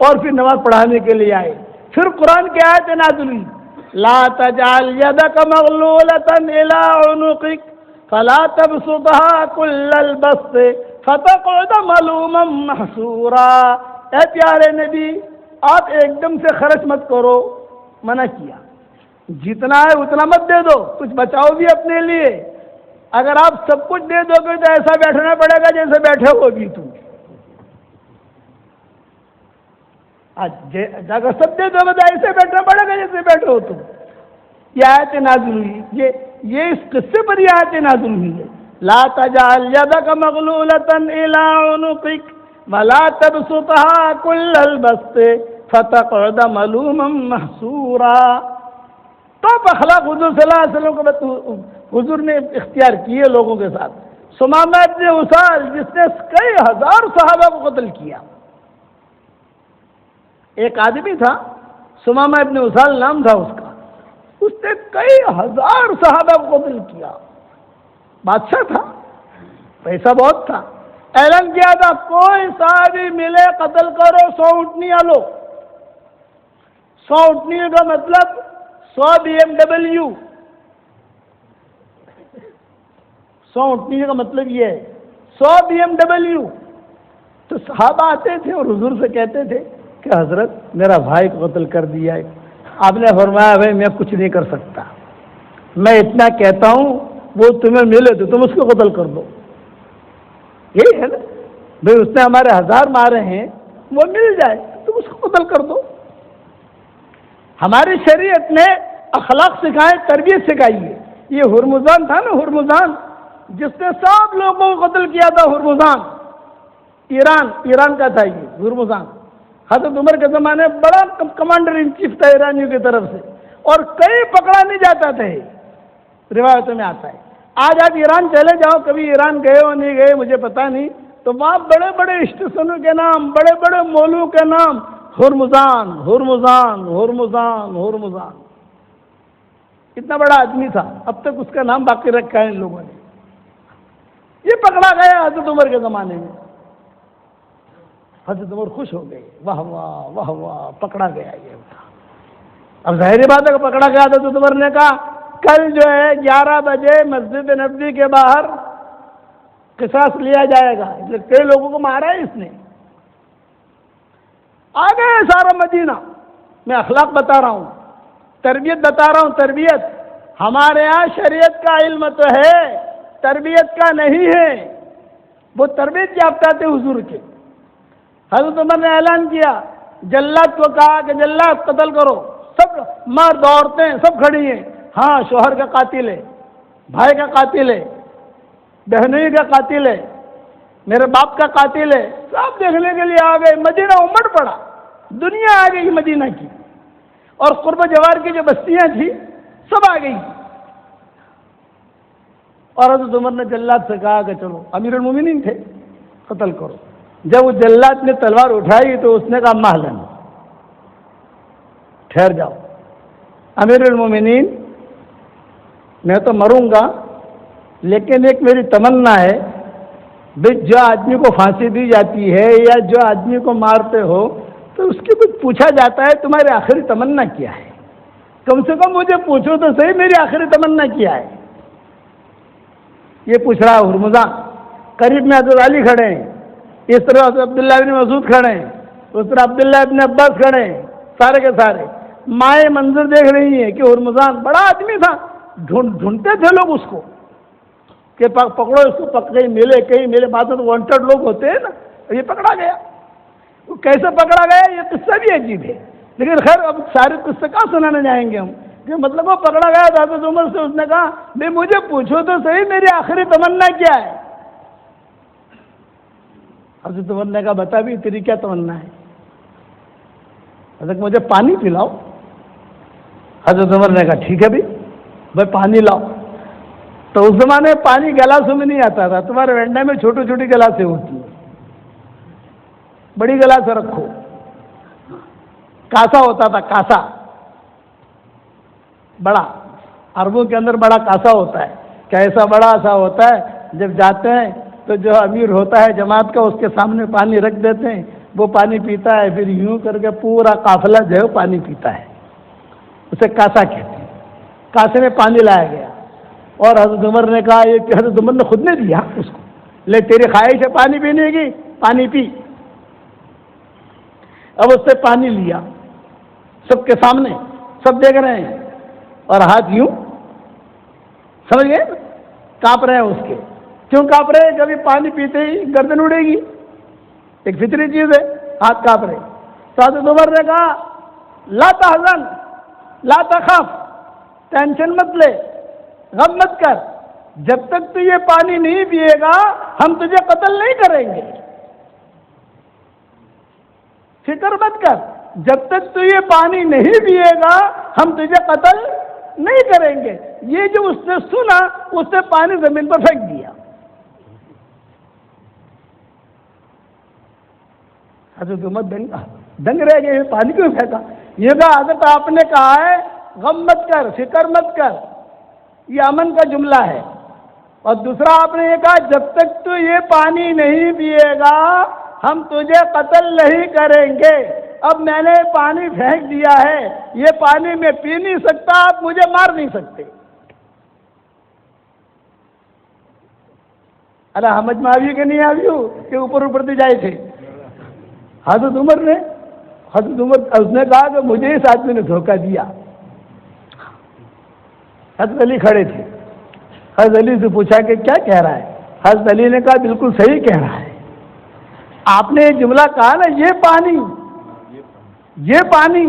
اور پھر نماز پڑھانے کے لیے آئے۔ پھر قرآن کی آیت نازل ہوئی، لا تجعل یدک مغلولۃ الی عنقک فلا تبسطها كل البسط فتقعد ملوما محسورا۔ اے پیارے نبی، آپ ایک دم سے خرچ مت کرو، منع کیا، جتنا ہے اتنا مت دے دو، کچھ بچاؤ بھی اپنے لیے۔ اگر آپ سب کچھ دے دو گے تو ایسا بیٹھنا پڑے گا جیسے بیٹھے ہو بھی تم، اگر سب دے دو گے تو ایسے بیٹھنا پڑے گا جیسے بیٹھے ہو تم۔ یہ آیت نازل ہوئی، یہ اس قصے پر یہ آیت نازل ہوئی ہے، لا تجعل یدک مغلولۃ الی عنقک ولا تبسطها كل البسط فتقعد ملوما محسورا۔ ٹاپ اخلاق حضور صلی اللہ علیہ وسلم کو حضور نے اختیار کیے لوگوں کے ساتھ۔ ثمامہ بن اسال جس نے کئی ہزار صحابہ کو قتل کیا، ایک آدمی تھا ثمامہ بن اسال نام تھا اس کا، اس نے کئی ہزار صحابہ کو قتل کیا، بادشاہ تھا، پیسہ بہت تھا، اعلان کیا تھا کوئی صحابی ملے قتل کرو، 100 اونٹنیاں لو۔ 100 اونٹنیوں کا مطلب 100 BMW، 100 اونٹنیوں کا مطلب یہ ہے 100 BMW۔ تو صحابہ آتے تھے اور حضور سے کہتے تھے کہ حضرت میرا بھائی کو قتل کر دیا ہے۔ آپ نے فرمایا بھائی میں کچھ نہیں کر سکتا، میں اتنا کہتا ہوں وہ تمہیں ملے تو تم اس کو قتل کر دو. یہی ہے نا بھائی, اس نے ہمارے 1000 مارے ہیں, وہ مل جائے تم اس کو قتل کر دو. ہماری شریعت نے اخلاق سکھائے, تربیت سکھائی ہے. یہ ہرمزان تھا نا, ہرمزان جس نے سب لوگوں کو قتل کیا تھا, ہرمزان ایران کا تھا یہ ہرمزان. حضرت عمر کے زمانے بڑا کمانڈر ان چیف تھا ایرانیوں کی طرف سے, اور کئی پکڑا نہیں جاتا تھا, روایتوں میں آتا ہے. آج آپ ایران چلے جاؤ, کبھی ایران گئے ہو نہیں گئے مجھے پتا نہیں, تو وہاں بڑے بڑے اسٹیشنوں کے نام, بڑے بڑے مولوں کے نام, ہرمزان ہرمزان ہرمزان ہرمزان. اتنا بڑا آدمی تھا, اب تک اس کا نام باقی رکھا ہے ان لوگوں نے. یہ پکڑا گیا حضرت عمر کے زمانے میں. حضرت عمر خوش ہو گئے, واہ واہ واہ واہ, پکڑا گیا یہ. اب ظاہری بات ہے کہ پکڑا گیا تو حضرت عمر نے کہا کل جو ہے 11 بجے مسجد نبوی کے باہر قصاص لیا جائے گا. کئی لوگوں کو مارا ہے اس نے. آ گئے سارا مدینہ. میں اخلاق بتا رہا ہوں, تربیت بتا رہا ہوں. تربیت ہمارے یہاں شریعت کا علم تو ہے, تربیت کا نہیں ہے. وہ تربیت یافتہ تھے حضور کے. حضرت عمر نے اعلان کیا, جلاد کو کہا کہ جلاد قتل کرو. سب مرد عورتیں سب کھڑی ہیں. ہاں, شوہر کا قاتل ہے, بھائی کا قاتل ہے, بہنوئی کا قاتل ہے, میرے باپ کا قاتل ہے. سب دیکھنے کے لیے آ گئے. مدینہ امڑ پڑا, دنیا آ گئی مدینہ کی, اور قرب جوار کی جو بستیاں تھیں سب آ گئی. اور حضرت عمر نے جلاد سے کہا کہ چلو, امیر المومنین تھے, قتل کرو. جب وہ جلاد نے تلوار اٹھائی تو اس نے کہا مہلن, ٹھہر جاؤ. امیر المومنین, میں تو مروں گا, لیکن ایک میری تمنا ہے, بھائی جو آدمی کو پھانسی دی جاتی ہے یا جو آدمی کو مارتے ہو تو اس کی کچھ پوچھا جاتا ہے تمہاری آخری تمنا کیا ہے. کم سے کم مجھے پوچھو تو صحیح میری آخری تمنا کیا ہے. یہ پوچھ رہا ہرمزان. قریب میں حضرت علی کھڑے ہیں, اس طرح حضرت عبداللہ ابن مسعود کھڑے ہیں, اس طرح عبداللہ ابن عباس کھڑے ہیں. سارے کے سارے مائیں منظر دیکھ رہی ہیں کہ ہرمزان بڑا آدمی تھا. ڈھونڈتے تھے لوگ اس کو کہ پکڑو اس کو, کہیں ملے کہیں ملے. بعد میں وانٹڈ لوگ ہوتے ہیں نا, یہ پکڑا گیا. وہ کیسے پکڑا گیا یہ قصہ بھی عجیب ہے, لیکن خیر اب سارے قصے کہاں سنانے جائیں گے ہم. کہ مطلب وہ پکڑا گیا تھا حضرت عمر سے, اس نے کہا بھائی مجھے پوچھو تو صحیح میری آخری تمنا کیا ہے. حضرت عمر نے کہا بتا بھی تیری کیا تمنا ہے. حضرت مجھے پانی پلاؤ. حضرت عمر نے کہا ٹھیک ہے بھائی پانی لاؤ. تو اس زمانے میں پانی گلاسوں میں نہیں آتا تھا, تمہارے وینڈا میں چھوٹی چھوٹی گلاسیں ہوتی ہیں, بڑی گلاسیں رکھو. کاسا ہوتا تھا, کاسا بڑا, عربوں کے اندر بڑا کاسا ہوتا ہے. کیسا بڑا سا ہوتا ہے, جب جاتے ہیں تو جو امیر ہوتا ہے جماعت کا, اس کے سامنے پانی رکھ دیتے ہیں, وہ پانی پیتا ہے, پھر یوں کر کے پورا قافلہ جو ہے پانی پیتا ہے. اسے کاسا کہتے ہیں. کاسے میں پانی لایا گیا, اور حضرت عمر نے کہا, یہ کہ حضرت عمر نے خود نے دیا اس کو, لے تیری خواہش ہے پانی پینے کی, پانی پی. اب اس سے پانی لیا سب کے سامنے, سب دیکھ رہے ہیں, اور ہاتھ یوں, سمجھ گئے, کانپ رہے ہیں اس کے. کیوں کانپ رہے ہیں؟ کبھی پانی پیتے ہی گردن اڑے گی, ایک فطری چیز ہے, ہاتھ کانپ رہے. تو حضرت عمر نے کہا لا تحزن لا تخف, ٹینشن مت لے, غم مت کر, جب تک تو یہ پانی نہیں پیے گا ہم تجھے قتل نہیں کریں گے. فکر مت کر, جب تک تو یہ پانی نہیں پیے گا ہم تجھے قتل نہیں کریں گے. یہ جو اس نے سنا, اس نے پانی زمین پر پھینک دیا. حضرت عمر دنگ رہ گئے, پانی کیوں پھینکا؟ یہ کہا حضرت آپ نے کہا ہے غم مت کر, فکر مت کر, یہ امن کا جملہ ہے. اور دوسرا آپ نے یہ کہا جب تک تو یہ پانی نہیں پیے گا ہم تجھے قتل نہیں کریں گے. اب میں نے پانی پھینک دیا ہے, یہ پانی میں پی نہیں سکتا, آپ مجھے مار نہیں سکتے. ارے سمجھ میں آئی کہ نہیں آئی ہو کہ اوپر اوپر سے جائے تھے. حضرت عمر اس نے کہا کہ مجھے اس آدمی نے دھوکہ دیا. حضرت علی کھڑے تھے, حضرت علی سے پوچھا کہ کیا کہہ رہا ہے؟ حضرت علی نے کہا بالکل صحیح کہہ رہا ہے، آپ نے یہ جملہ کہا نا، یہ پانی،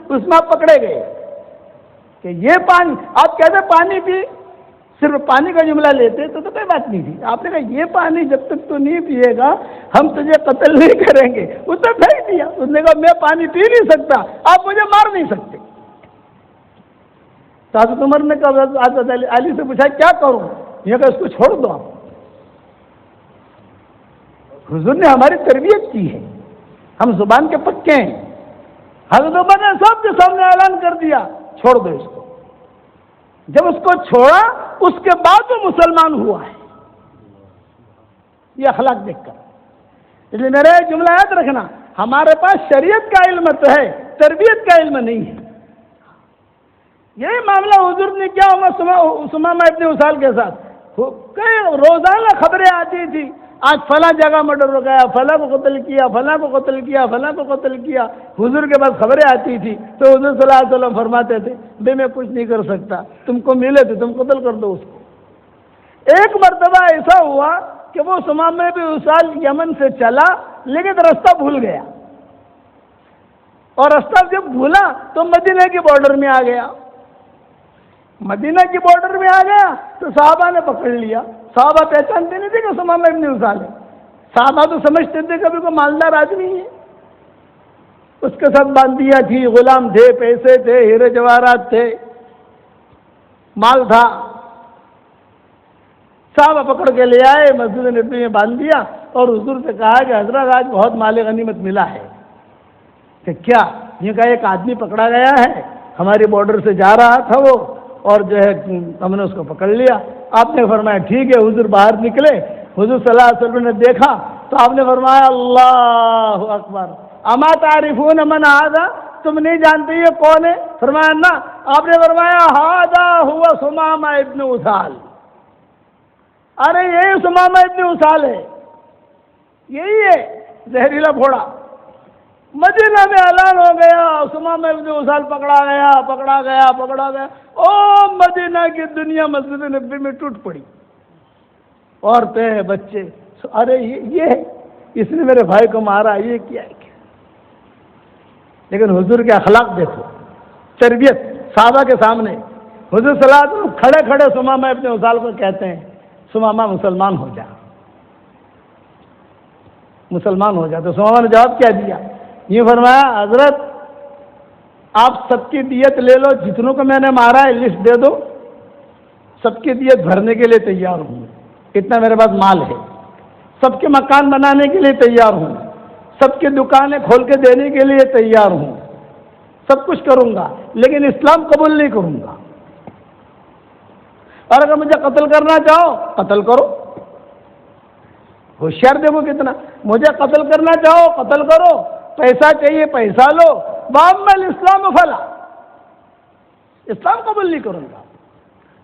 اس میں آپ پکڑے گئے کہ یہ پانی، آپ کہتے پانی پی، صرف پانی کا جملہ لیتے تو کوئی بات نہیں تھی، آپ نے کہا یہ پانی جب تک تو نہیں پیے گا ہم تجھے قتل نہیں کریں گے، اس نے پھینک دیا، اس نے کہا میں پانی پی نہیں سکتا، آپ مجھے مار نہیں سکتے۔ تو حضرت عمر نے کہا، حضرت علی سے پوچھا کیا کروں؟ یہ کہ اس کو چھوڑ دو آپ۔ حضور نے ہماری تربیت کی ہے، ہم زبان کے پکے ہیں۔ حضرت عمر نے سب کے سامنے اعلان کر دیا چھوڑ دو اس کو۔ جب اس کو چھوڑا اس کے بعد وہ مسلمان ہوا ہے، یہ اخلاق دیکھ کر۔ اس لیے میرا یہ جملہ یاد رکھنا، ہمارے پاس شریعت کا علم تو ہے، تربیت کا علم نہیں ہے۔ یہی معاملہ حضور نے کیا ثمامہ ابن اسال کے ساتھ، کئی روزانہ خبریں آتی تھی، آج فلاں جگہ مرڈر ہو گیا، فلاں کو قتل کیا، فلاں کو قتل کیا، فلاں کو قتل کیا۔ حضور کے پاس خبریں آتی تھی تو حضور صلی اللہ علیہ وسلم فرماتے تھے بے میں کچھ نہیں کر سکتا، تم کو ملے تو تم قتل کر دو اس کو۔ ایک مرتبہ ایسا ہوا کہ وہ ثمامہ ابن اسال یمن سے چلا لیکن رستہ بھول گیا، اور رستہ جب بھولا تو مدینہ کی بارڈر میں آ گیا۔ مدینہ کی بارڈر میں آ گیا تو صحابہ نے پکڑ لیا۔ صحابہ پہچانتے نہیں تھے کہ ثمامہ ابن اسال ہے، صحابہ تو سمجھتے تھے کبھی کوئی مالدار آدمی ہے، اس کے ساتھ باندیاں تھی، غلام تھے، پیسے تھے، ہیرے جواہرات تھے، مال تھا۔ صحابہ پکڑ کے لے آئے، مسجد نبوی میں باندھ دیا اور حضور سے کہا کہ حضرت آج بہت مال غنیمت ملا ہے۔ کہ کیا؟ یہ کہا ایک آدمی پکڑا گیا ہے، ہماری بارڈر سے جا رہا تھا وہ، اور جو ہے ہم نے اس کو پکڑ لیا۔ آپ نے فرمایا ٹھیک ہے۔ حضور باہر نکلے، حضور صلی اللہ علیہ وسلم نے دیکھا تو آپ نے فرمایا اللہ اکبر، اما تعرفون من ھذا، تم نہیں جانتے یہ کون ہے؟ فرمایا نا۔ آپ نے فرمایا ھذا ھو ثمامہ ابن اسال، ارے یہی ثمامہ ابن اسال ہے، یہی ہے زہریلا گھوڑا۔ مدینہ میں اعلان ہو گیا ثمامہ ابن اسال پکڑا گیا، پکڑا گیا، پکڑا گیا۔ او مدینہ کی دنیا مسجد نبوی میں ٹوٹ پڑی، عورتیں، بچے، ارے یہ اس نے میرے بھائی کو مارا، یہ کیا ہے؟ لیکن حضور کے اخلاق دیکھو، تربیت صحابہ کے سامنے۔ حضور صلی اللہ علیہ وسلم کھڑے کھڑے ثمامہ ابن اسال کو کہتے ہیں ثمامہ مسلمان ہو جا، مسلمان ہو جا۔ تو ثمامہ نے جواب کیا دیا؟ یہ فرمایا حضرت آپ سب کی دیت لے لو، جتنوں کو میں نے مارا ہے لسٹ دے دو، سب کی دیت بھرنے کے لیے تیار ہوں، اتنا میرے پاس مال ہے، سب کے مکان بنانے کے لیے تیار ہوں، سب کی دکانیں کھول کے دینے کے لیے تیار ہوں، سب کچھ کروں گا، لیکن اسلام قبول نہیں کروں گا، اور اگر مجھے قتل کرنا چاہو قتل کرو۔ ہوشیار دیکھو کتنا، مجھے قتل کرنا چاہو قتل کرو، پیسہ چاہیے پیسہ لو، واما الاسلام فلا، اسلام قبول نہیں کروں گا۔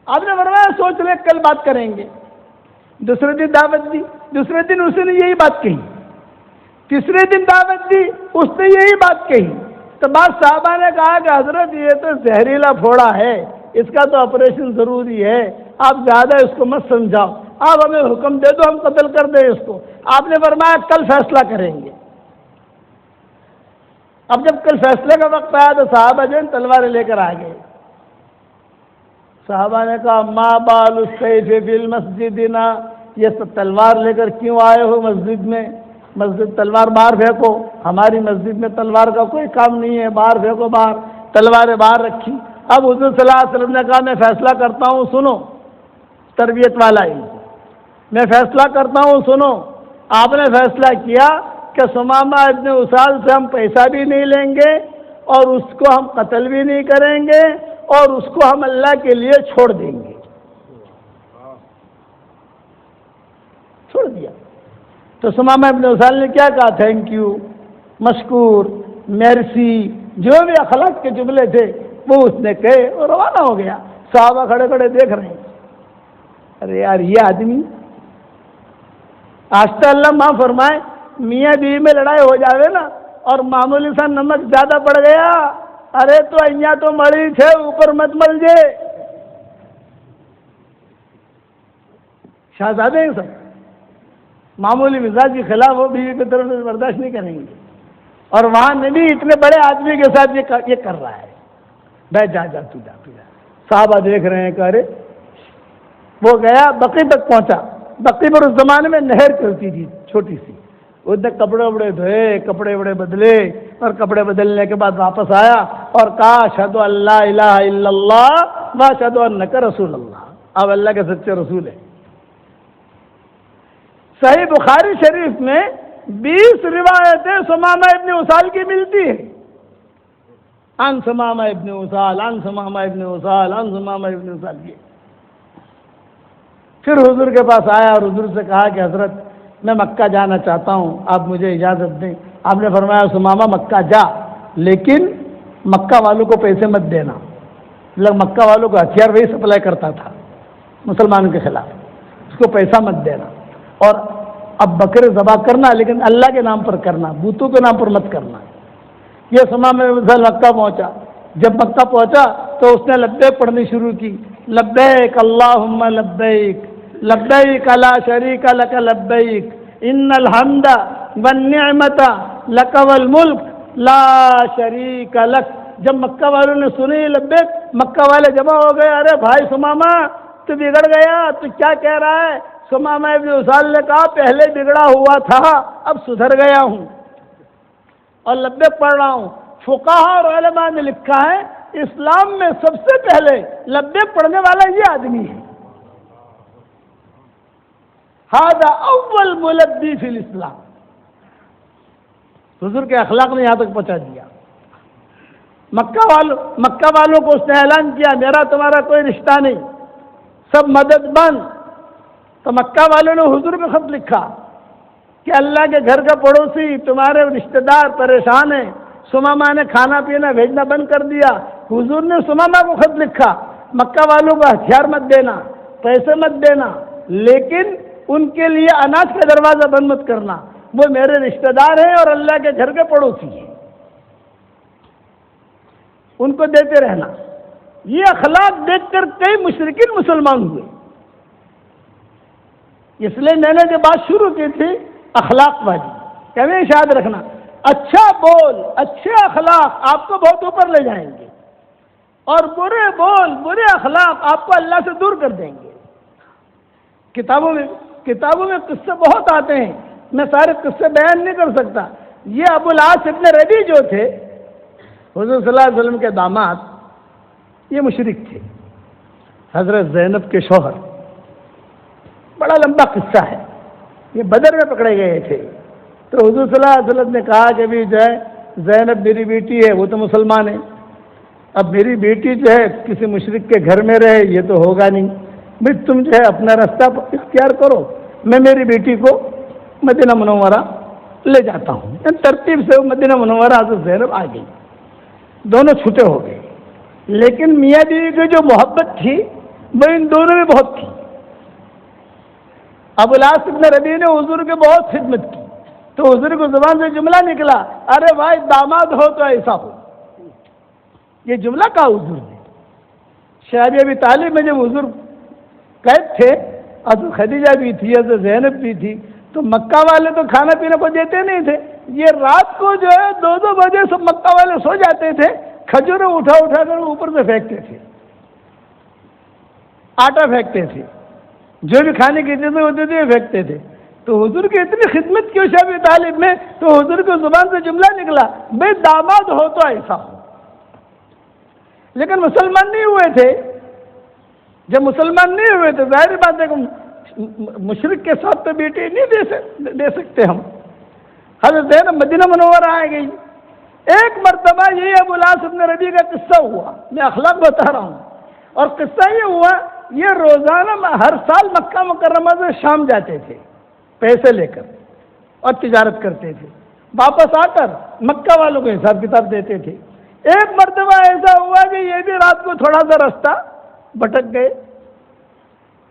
آپ نے فرمایا سوچ لے کل بات کریں گے۔ دوسرے دن دعوت دی، دوسرے دن اس نے یہی بات کہی، تیسرے دن دعوت دی، اس نے یہی بات کہی۔ تو بعض صحابہ نے کہا کہ حضرت یہ تو زہریلا پھوڑا ہے، اس کا تو آپریشن ضروری ہے، آپ زیادہ اس کو مت سمجھاؤ، آپ ہمیں حکم دے دو ہم قتل کر دیں اس کو۔ آپ نے فرمایا کل فیصلہ کریں گے۔ اب جب کل فیصلے کا وقت آیا تو صحابہ جو تلواریں لے کر آ گئے۔ صحابہ نے کہا ما بال السیف فی المسجدنا، یہ سب تلوار لے کر کیوں آئے ہو مسجد میں؟ مسجد تلوار باہر پھینکو، ہماری مسجد میں تلوار کا کوئی کام نہیں ہے، باہر پھینکو، باہر۔ تلواریں باہر رکھی۔ اب حضور صلی اللہ علیہ وسلم نے کہا میں فیصلہ کرتا ہوں، سنو، تربیت والا ان کو، میں فیصلہ کرتا ہوں، سنو۔ آپ نے فیصلہ کیا کہ ثمامہ ابن اسال سے ہم پیسہ بھی نہیں لیں گے اور اس کو ہم قتل بھی نہیں کریں گے اور اس کو ہم اللہ کے لیے چھوڑ دیں گے۔ چھوڑ دیا۔ تو ثمامہ ابن اسال نے کیا کہا؟ تھینک یو، مشکور، میرسی، جو بھی اخلاق کے جملے تھے وہ اس نے کہے اور روانہ ہو گیا۔ صحابہ کھڑے کھڑے دیکھ رہے ہیں، ارے یار یہ آدمی، آج تو اللہ معاف فرمائے میاں بیوی میں لڑائی ہو جاوے نا اور معمولی سا نمک زیادہ پڑ گیا، ارے تو અહીંયા તો મળી છે ઉપર મત મળજે، شہزادے ہیں سب، معمولی مزاج کے خلاف وہ بیوی کی طرف سے برداشت نہیں کریں گے، اور وہاں نبی اتنے بڑے آدمی کے ساتھ یہ کر رہا ہے، بیٹھ جا تو جا۔ صحابہ دیکھ رہے ہیں کہ ارے، وہ گیا بقی تک پہنچا۔ بقی پر اس زمانے میں نہر چلتی تھی چھوٹی سی، اس نے کپڑے وپڑے دھوئے، کپڑے وپڑے بدلے، اور کپڑے بدلنے کے بعد واپس آیا اور کہا اشہد ان لا الہ الا اللہ و اشہد انک رسول اللہ، اب اللہ کے سچے رسول ہیں۔ صحیح بخاری شریف میں 20 روایتیں ثمامہ ابن اسال کی ملتی ہیں، ان ثمامہ ابن اسال، ان ثمامہ ابن اسال، ان ثمامہ ابن اسال کی۔ پھر حضور کے پاس آیا اور حضور سے کہا کہ حضرت میں مکہ جانا چاہتا ہوں، آپ مجھے اجازت دیں۔ آپ نے فرمایا ثمامہ مکہ جا، لیکن مکہ والوں کو پیسے مت دینا۔ مکہ والوں کو ہتھیار وہی سپلائی کرتا تھا مسلمانوں کے خلاف، اس کو پیسہ مت دینا، اور اب بکرے ذبح کرنا لیکن اللہ کے نام پر کرنا، بتوں کے نام پر مت کرنا۔ یہ ثمامہ مکہ پہنچا۔ جب مکہ پہنچا تو اس نے لبیک پڑھنی شروع کی، لبیک اللہم لبیک لبیک لا شریک لک لبیک ان الحمد والنعمت لک والملک لا شریک لک۔ جب مکہ والوں نے سنی لبیک، مکہ والے جمع ہو گئے، ارے بھائی ثمامہ تو بگڑ گیا، تو کیا کہہ رہا ہے؟ ثمامہ ابن اسال نے کہا پہلے بگڑا ہوا تھا، اب سدھر گیا ہوں اور لبیک پڑھ رہا ہوں۔ فقہاء اور علماء نے لکھا ہے اسلام میں سب سے پہلے لبیک پڑھنے والا یہ آدمی ہے، ھذا اول ملبی فی الاسلام۔ حضور کے اخلاق نے یہاں تک پہنچا دیا۔ مکہ والوں کو اس نے اعلان کیا میرا تمہارا کوئی رشتہ نہیں، سب مدد بند۔ تو مکہ والوں نے حضور کو خط لکھا کہ اللہ کے گھر کا پڑوسی تمہارے رشتہ دار پریشان ہیں، ثمامہ نے کھانا پینا بھیجنا بند کر دیا۔ حضور نے ثمامہ کو خط لکھا مکہ والوں کو ہتھیار مت دینا، پیسے مت دینا، لیکن ان کے لیے اناج کا دروازہ بند مت کرنا، وہ میرے رشتہ دار ہیں اور اللہ کے گھر کے پڑوسی ہیں، ان کو دیتے رہنا۔ یہ اخلاق دیکھ کر کئی مشرکین مسلمان ہوئے۔ اس لیے میں نے جو بات شروع کی تھی اخلاق والی، کہ ہمیشہ یاد رکھنا اچھا بول، اچھے اخلاق آپ کو بہت اوپر لے جائیں گے، اور برے بول، برے اخلاق آپ کو اللہ سے دور کر دیں گے۔ کتابوں میں قصے بہت آتے ہیں، میں سارے قصے بیان نہیں کر سکتا۔ یہ ابو العاص ابن ربیع جو تھے حضور صلی اللہ علیہ وسلم کے داماد، یہ مشرک تھے، حضرت زینب کے شوہر۔ بڑا لمبا قصہ ہے، یہ بدر میں پکڑے گئے تھے۔ تو حضور صلی اللہ علیہ وسلم نے کہا کہ بھی جو ہے زینب میری بیٹی ہے، وہ تو مسلمان ہے، اب میری بیٹی جو ہے کسی مشرک کے گھر میں رہے یہ تو ہوگا نہیں، بھائی تم جو ہے اپنا راستہ اختیار کرو، میں میری بیٹی کو مدینہ منورہ لے جاتا ہوں۔ ترتیب سے وہ مدینہ منورہ حضرت زینب آ گئی، دونوں چھوٹے ہو گئے، لیکن میاں بیوی کی جو محبت تھی وہ ان دونوں میں بہت تھی۔ ابو العاص ابن ربیع نے حضور کی بہت خدمت کی، تو حضور کو زبان سے جملہ نکلا، ارے بھائی داماد ہو تو ایسا ہو۔ یہ جملہ کہا حضور نے۔ شاید ابی طالب میں جب حضور قید تھے، حضرت خدیجہ بھی تھی، حضرت زینب بھی تھی، تو مکہ والے تو کھانا پینا کو دیتے نہیں تھے، یہ رات کو جو ہے 2 بجے سب مکہ والے سو جاتے تھے، کھجوریں اٹھا کر اوپر سے پھینکتے تھے، آٹا پھینکتے تھے، جو بھی کھانے کی چیزیں ہوتی تھی وہ پھینکتے تھے۔ تو حضور کی اتنی خدمت کی شاید ابی طالب میں، تو حضور کی زبان سے جملہ نکلا، بھائی داماد ہو تو ایسا ہو۔ لیکن مسلمان نہیں ہوئے تھے۔ جب مسلمان نہیں ہوئے تو ظاہر بات ہے کہ مشرک کے ساتھ تو بیٹی نہیں دے سکتے ہم۔ حضرت زینب مدینہ منورہ آ گئی۔ ایک مرتبہ یہ ابو العاص ابن ربیع کا قصہ ہوا، میں اخلاق بتا رہا ہوں، اور قصہ یہ ہوا، یہ روزانہ ہر سال مکہ مکرمہ سے شام جاتے تھے پیسے لے کر اور تجارت کرتے تھے، واپس آ کر مکہ والوں کو حساب کتاب دیتے تھے۔ ایک مرتبہ ایسا ہوا کہ یہ بھی رات کو تھوڑا سا راستہ بھٹک گئے،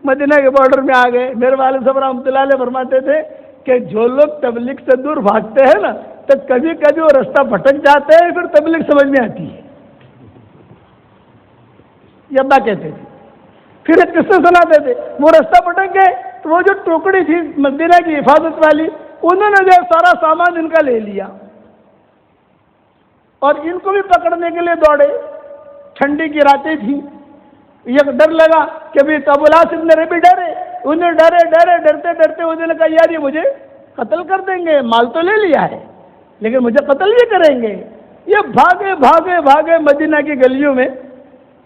مدینہ کے بارڈر میں آ گئے۔ میرے والد صاحب رحمۃ اللہ علیہ فرماتے تھے کہ جو لوگ تبلیغ سے دور بھاگتے ہیں نا، تو کبھی کبھی وہ راستہ بھٹک جاتے ہیں، پھر تبلیغ سمجھ میں آتی ہے، یہ ابا کہتے تھے۔ پھر ایک قصہ سناتے تھے، وہ راستہ بھٹک گئے تو وہ جو ٹوکڑی تھی مدینہ کی حفاظت والی، انہوں نے جو سارا سامان ان کا لے لیا اور ان کو بھی پکڑنے کے لیے دوڑے۔ ٹھنڈی کی راتیں تھیں، یہ ڈر لگا کہ بھی ابو العاص ابن ربیع ڈرے، انہیں ڈرتے انہوں نے کہا یار یہ مجھے قتل کر دیں گے، مال تو لے لیا ہے لیکن مجھے قتل بھی کریں گے۔ یہ بھاگے مدینہ کی گلیوں میں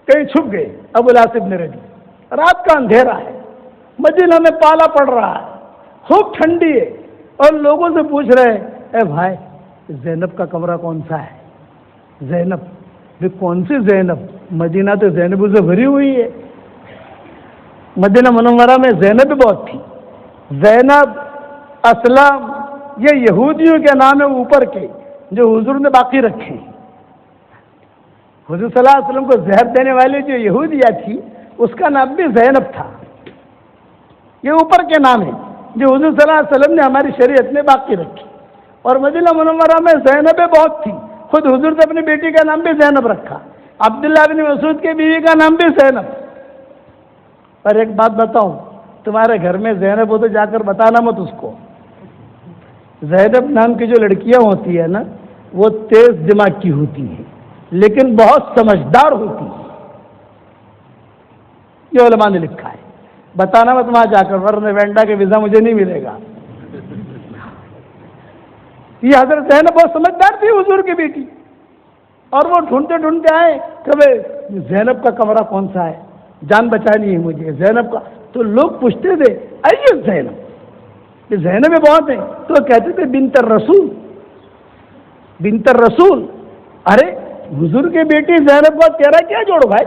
کہیں چھپ گئے۔ ابو العاص ابن ربیع، رات کا اندھیرا ہے، مدینہ میں پالا پڑ رہا ہے، خوب ٹھنڈی ہے، اور لوگوں سے پوچھ رہے ہیں اے بھائی زینب کا کمرہ کون سا ہے؟ زینب بھی کون سی زینب؟ مدینہ تو زینب سے بھری ہوئی ہے۔ مدینہ منورہ میں زینب بھی بہت تھی، زینب، اسلم، یہ یہودیوں کے نام ہیں اوپر کے جو حضور نے باقی رکھے۔ حضور صلی اللہ علیہ وسلم کو زہر دینے والی جو یہودیہ تھی اس کا نام بھی زینب تھا۔ یہ اوپر کے نام ہیں جو حضور صلی اللہ علیہ وسلم نے ہماری شریعت میں باقی رکھی۔ اور مدینہ منورہ میں زینبیں بہت تھی، خود حضور نے اپنی بیٹی کا نام بھی زینب رکھا، عبداللہ بن مسعود کی بیوی کا نام بھی زینب۔ پر ایک بات بتاؤں، تمہارے گھر میں زینب ہو تو جا کر بتانا مت اس کو۔ زینب نام کی جو لڑکیاں ہوتی ہیں نا وہ تیز دماغ کی ہوتی ہیں لیکن بہت سمجھدار ہوتی ہیں، یہ علماء نے لکھا ہے۔ بتانا مت وہاں جا کر، ورنہ وینڈا کے ویزا مجھے نہیں ملے گا۔ یہ حضرت زینب بہت سمجھدار تھی حضور کی بیٹی، اور وہ ڈھونڈتے آئے کہ زینب کا کمرہ کون سا ہے، جان بچانی ہے مجھے زینب کا۔ تو لوگ پوچھتے تھے اے زینب، یہ زینب بہت ہیں، تو کہتے تھے بنت الرسول، بنت الرسول۔ ارے حضور کی بیٹی زینب کو تیرا کیا جوڑ بھائی؟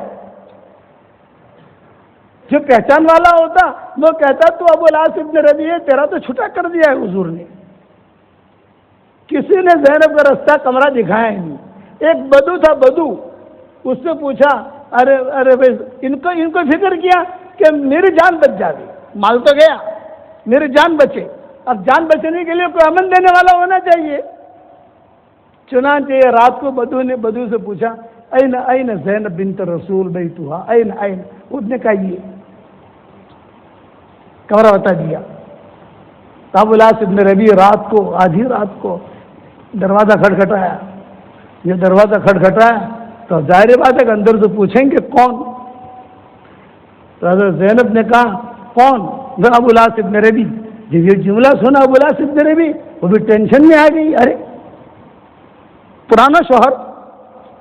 جو پہچان والا ہوتا وہ کہتا تو ابو العاص ابن ربیع، تیرا تو چھٹا کر دیا ہے حضور نے۔ کسی نے زینب کا رستہ کمرہ دکھایا نہیں۔ ایک بدو تھا، بدو، اس سے پوچھا ارے بھائی ان کو فکر کیا کہ میری جان بچ جائے، مال تو گیا، میری جان بچے، اب جان بچنے کے لیے کوئی امن دینے والا ہونا چاہیے۔ چنانچہ رات کو بدو سے پوچھا این زینب بنت رسول بیتھا، این اس نے کہا یہ کمرہ بتا دیا۔ ابو العاص ابن ربیع رات کو، آدھی رات کو دروازہ کھٹکھٹایا۔ یہ دروازہ کھٹکھٹایا تو ظاہر بات ہے کہ اندر سے پوچھیں گے کون؟ تو حضرت زینب نے کہا کون؟ ابو العاص ابن ربیع۔ جب یہ جملہ سنا ابو العاص ابن ربیع وہ بھی ٹینشن میں آ گئی، ارے پرانا شوہر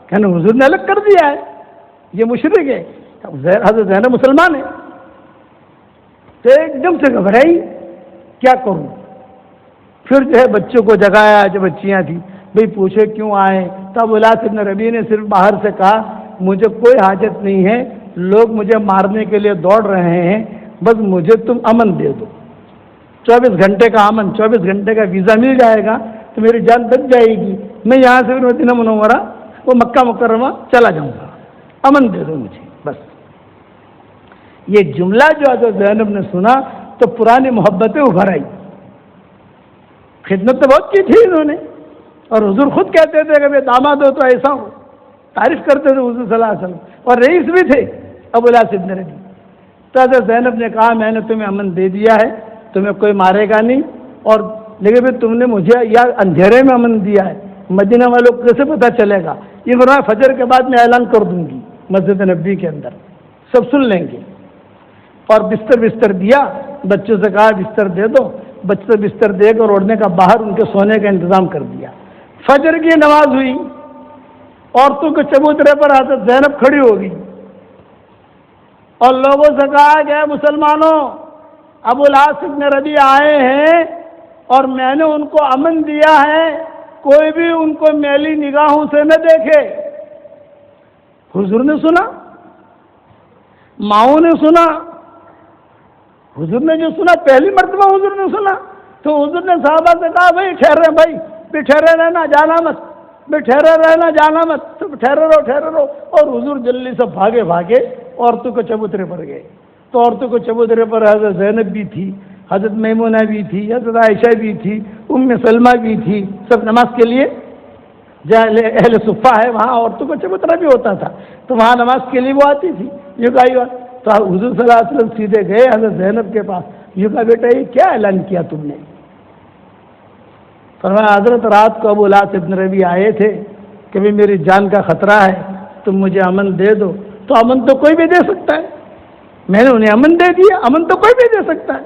کہنے حضور نے الگ کر دیا ہے، یہ مشرک ہے، حضرت زینب مسلمان ہے۔ تو ایک دم سے گھبرائی، کیا کروں؟ پھر جو ہے بچوں کو جگایا، جو بچیاں تھیں، بھئی پوچھے کیوں آئے؟ تو ابو العاص ابن ربیع نے صرف باہر سے کہا مجھے کوئی حاجت نہیں ہے، لوگ مجھے مارنے کے لیے دوڑ رہے ہیں، بس مجھے تم امن دے دو، 24 گھنٹے کا امن، 24 گھنٹے کا ویزا مل جائے گا تو میری جان بچ جائے گی، میں یہاں سے مدینہ منورہ وہ مکہ مکرمہ چلا جاؤں گا، امن دے دو مجھے بس۔ یہ جملہ جو حضرت زینب نے سنا تو پرانی محبتیں ابھر آئی۔ خدمت تو بہت کی تھی انہوں نے، اور حضور خود کہتے تھے کہ داماد ہو تو ایسا ہو، تعریف کرتے تھے حضور صلی اللہ علیہ وسلم، اور رئیس بھی تھے ابو العاص ابن ربیع۔ تو حضرت زینب نے کہا میں نے تمہیں امن دے دیا ہے، تمہیں کوئی مارے گا نہیں، اور لیکن پھر تم نے مجھے یا اندھیرے میں امن دیا ہے، مدینہ والوں کو کیسے پتہ چلے گا؟ یہ فرمایا فجر کے بعد میں اعلان کر دوں گی مسجد نبوی کے اندر، سب سن لیں گے۔ اور بستر دیا، بچوں سے کہا بستر دے دو، بچے بستر دے کر اوڑھنے کا باہر ان کے سونے کا انتظام کر دیا۔ فجر کی نماز ہوئی، عورتوں کے چبوترے پر حضرت زینب کھڑی ہو گئی اور لوگوں سے کہا کہ مسلمانوں، ابو العاص ابن ربیع آئے ہیں اور میں نے ان کو امن دیا ہے، کوئی بھی ان کو میلی نگاہوں سے نہ دیکھے۔ حضور نے سنا، ماؤں نے سنا، حضور نے جو سنا پہلی مرتبہ حضور نے سنا، تو حضور نے صحابہ سے کہا بھائی ٹھہرے، بھائی بھی ٹھہرے رہنا، جانا مت، بھی ٹھہرے رہنا، جانا مت، سب ٹھہرے رہو۔ اور حضور جلدی سے بھاگے عورتوں کے چبوترے پر گئے۔ تو عورتوں کے چبوترے پر حضرت زینب بھی تھی، حضرت میمونہ بھی تھی، حضرت عائشہ بھی تھی، سلمہ بھی تھی، سب نماز کے لیے جہاں اہل صفہ ہے وہاں عورتوں کا چبوترا بھی ہوتا تھا، تو وہاں نماز کے لیے وہ آتی تھی۔ یہ کہا تو حضور صلی اللہ علیہ وسلم سیدھے گئے حضرت زینب کے پاس، یہ کہا بیٹا یہ کیا اعلان کیا تم نے؟ فرمایا حضرت رات کو ابو الاس ابن ربیع آئے تھے کہ بھی میری جان کا خطرہ ہے، تم مجھے امن دے دو۔ تو امن تو کوئی بھی دے سکتا ہے، میں نے انہیں امن دے دیا، امن تو کوئی بھی دے سکتا ہے،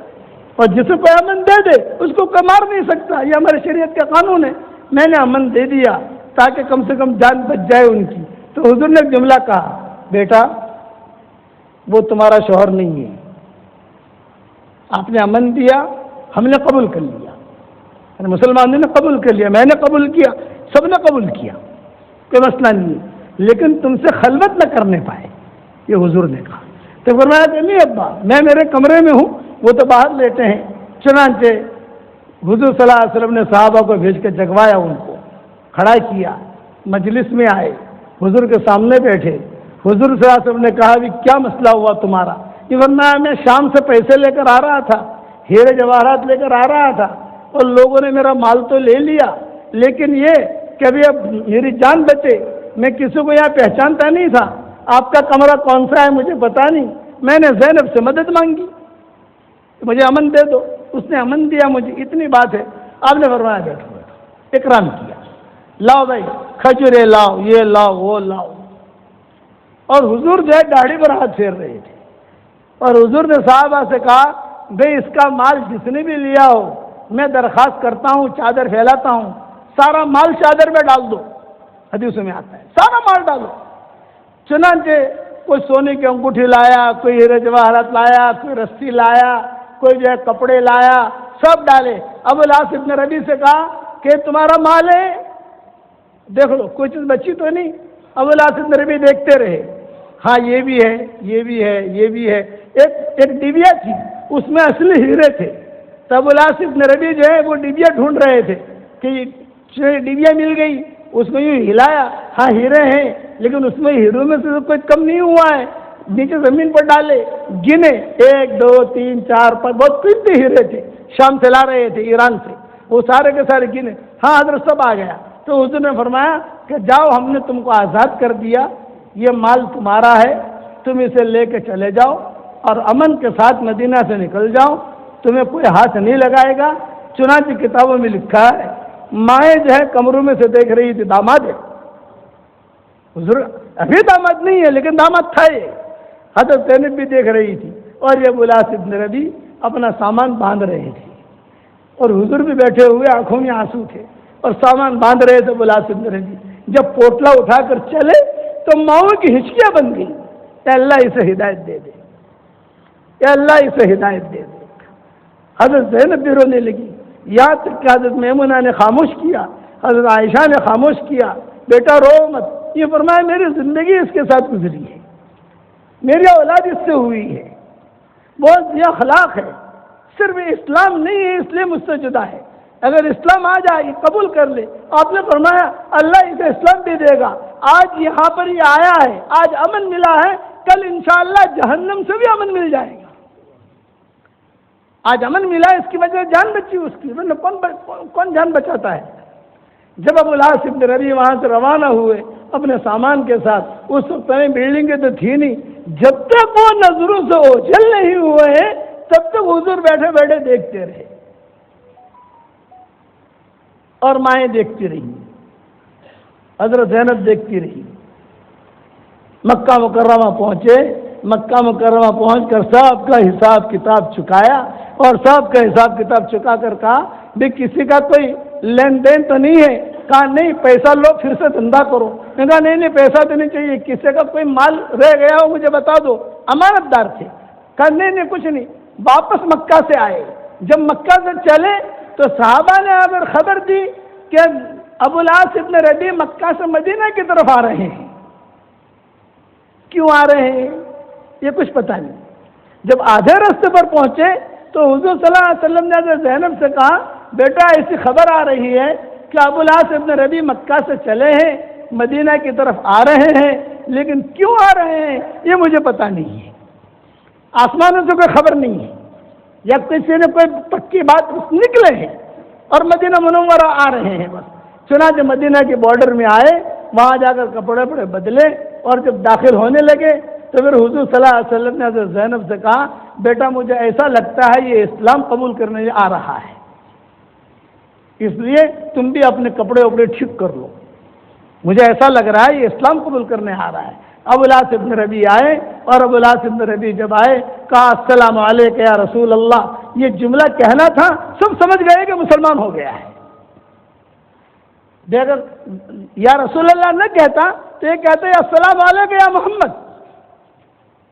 اور جسے کوئی امن دے دے اس کو کوئی مار نہیں سکتا، یہ ہمارے شریعت کا قانون ہے۔ میں نے امن دے دیا تاکہ کم سے کم جان بچ جائے ان کی۔ تو حضور نے ایک جملہ کہا، بیٹا وہ تمہارا شوہر نہیں ہے، آپ نے امن دیا، ہم نے قبول کر لیا، مسلمانوں نے قبول کر لیا، میں نے قبول کیا، سب نے قبول کیا، کوئی مسئلہ نہیں ہے، لیکن تم سے خلوت نہ کرنے پائے، یہ حضور نے کہا۔ تو فرمایا کہ نہیں ابا، میں میرے کمرے میں ہوں، وہ تو باہر لیٹے ہیں۔ چنانچہ حضور صلی اللہ علیہ وسلم نے صحابہ کو بھیج کے جگوایا، ان کو کھڑا کیا، مجلس میں آئے، حضور کے سامنے بیٹھے۔ حضور صلی اللہ علیہ وسلم نے کہا بھی کیا مسئلہ ہوا تمہارا؟ یہ فرمایا میں شام سے پیسے لے کر آ رہا تھا، ہیرے جواہرات لے کر آ رہا تھا، اور لوگوں نے میرا مال تو لے لیا، لیکن یہ کہ ابھی اب میری جان بچے، میں کسی کو یہاں پہچانتا نہیں تھا، آپ کا کمرہ کون سا ہے مجھے پتا نہیں، میں نے زینب سے مدد مانگی، مجھے امن دے دو، اس نے امن دیا مجھے، اتنی بات ہے۔ آپ نے فرمایا بیٹھو بیٹھو، اکرام کیا، لاؤ بھائی کھجورے لاؤ، یہ لاؤ وہ لاؤ، اور حضور جو ہے داڑھی پر ہاتھ پھیر رہے تھے، اور حضور نے صحابہ سے کہا بھائی اس کا مال جس نے بھی لیا ہو، میں درخواست کرتا ہوں، چادر پھیلاتا ہوں، سارا مال چادر میں ڈال دو، حدیث میں آتا ہے سارا مال ڈالو۔ چنانچہ کوئی سونے کی انگوٹھی لایا، کوئی ہیرے جواہرات لایا، کوئی رسی لایا، کوئی جو ہے کپڑے لایا، سب ڈالے۔ ابو الاس ابن ربیع سے کہا کہ تمہارا مال ہے، دیکھ لو کوئی چیز بچی تو نہیں۔ ابو الاس ابن ربیع دیکھتے رہے، ہاں یہ بھی ہے، یہ بھی ہے، یہ بھی ہے۔ ایک ڈبیا تھی، اس میں اصلی ہیرے تھے، تو ابو الاس ابن ربیع جو ہے وہ ڈبیا ڈھونڈ رہے تھے کہ ڈبیا مل گئی، اس کو یوں ہلایا، ہاں ہیرے ہیں، لیکن اس میں ہیروں میں سے کوئی کم نہیں ہوا ہے، نیچے زمین پر ڈالے، گنے 1 2 3 4 5، بہت قیمتی ہیرے تھے، شام سے لا رہے تھے ایران سے، وہ سارے کے سارے گنے، ہاں حضرت سب آ گیا۔ تو حضور نے فرمایا کہ جاؤ ہم نے تم کو آزاد کر دیا، یہ مال تمہارا ہے، تم اسے لے کے چلے جاؤ اور امن کے ساتھ مدینہ سے نکل جاؤ، تمہیں کوئی ہاتھ نہیں لگائے گا۔ چنانچہ کتابوں میں لکھا ہے مائیں جو ہے کمروں میں سے دیکھ رہی تھی، داماد ہے، حضور ابھی داماد نہیں ہے لیکن داماد تھا، یہ حضرت زینب بھی دیکھ رہی تھی، اور یہ ابو الاس ابن ربیع اپنا سامان باندھ رہے تھے، اور حضور بھی بیٹھے ہوئے آنکھوں میں آنسو تھے اور سامان باندھ رہے تھے ابو الاس ابن ربیع۔ جب پوٹلا اٹھا کر چلے تو ماؤں کی ہچکیاں بن گئی، اے اللہ اسے ہدایت دے دے، اے اللہ اسے ہدایت دے دے۔ حضرت زینب بھی رونے لگی، یہاں تک کہ حضرت میمونہ نے خاموش کیا، حضرت عائشہ نے خاموش کیا، بیٹا رو مت، یہ فرمایا میری زندگی اس کے ساتھ گزری ہے، میری اولاد اس سے ہوئی ہے، بہت یہ اخلاق ہے، صرف اسلام نہیں ہے اس لیے مجھ سے جدا ہے، اگر اسلام آ جائے قبول کر لے۔ آپ نے فرمایا اللہ اسے اسلام بھی دے گا، آج یہاں پر یہ آیا ہے، آج امن ملا ہے، کل انشاءاللہ جہنم سے بھی امن مل جائے گا۔ آج امن ملا ہے، اس کی وجہ جان بچی اس کی، ورنہ کون جان بچاتا ہے؟ جب ابو الاس ابن ربیع وہاں سے روانہ ہوئے اپنے سامان کے ساتھ، اس وقت میں بلڈنگیں تو تھی نہیں، جب تک وہ نظروں سے اوجھل نہیں ہوئے تب تک حضور بیٹھے بیٹھے دیکھتے رہے اور مائیں دیکھتی رہی، حضرت زینب دیکھتی رہی۔ مکہ مکرمہ پہنچے، مکہ مکرمہ پہنچ کر سب کا حساب کتاب چکایا، اور سب کا حساب کتاب چکا کر کہا بھی کسی کا کوئی لین دین تو نہیں ہے؟ کہا نہیں، پیسہ لو پھر سے دھندا کرو۔ میں کہا نہیں پیسہ تو نہیں چاہیے، کسی کا کوئی مال رہ گیا ہو مجھے بتا دو، امانت دار تھے۔ کہا نہیں کچھ نہیں۔ واپس مکہ سے آئے، جب مکہ سے چلے تو صحابہ نے اگر خبر دی کہ ابو الاس ابن ربیع مکہ سے مدینہ کی طرف آ رہے ہیں، کیوں آ رہے ہیں یہ کچھ پتہ نہیں۔ جب آدھے راستے پر پہنچے تو حضور صلی اللہ علیہ وسلم نے حضرت زینب سے کہا بیٹا ایسی خبر آ رہی ہے کہ ابو الاس ابن ربیع مکہ سے چلے ہیں، مدینہ کی طرف آ رہے ہیں، لیکن کیوں آ رہے ہیں یہ مجھے پتہ نہیں ہے، آسمانوں سے کوئی خبر نہیں ہے، یا کسی نے کوئی پکی بات نکلے ہیں اور مدینہ منورہ آ رہے ہیں بس۔ چنانچہ مدینہ کے بارڈر میں آئے، وہاں جا کر کپڑے وپڑے بدلے، اور جب داخل ہونے لگے تو پھر حضور صلی اللہ علیہ وسلم نے حضرت زینب سے کہا بیٹا مجھے ایسا لگتا ہے یہ اسلام قبول کرنے آ رہا ہے، اس لیے تم بھی اپنے کپڑے وپڑے ٹھیک کر لو، مجھے ایسا لگ رہا ہے یہ اسلام قبول کرنے آ رہا ہے۔ ابو العاص ابن ربیع آئے، اور ابو العاص ابن ربیع جب آئے کہا السلام علیکم یا رسول اللہ، یہ جملہ کہنا تھا، سب سمجھ گئے کہ مسلمان ہو گیا ہے۔ اگر یا رسول اللہ نہ کہتا تو یہ کہتے السلام علیکم یا محمد،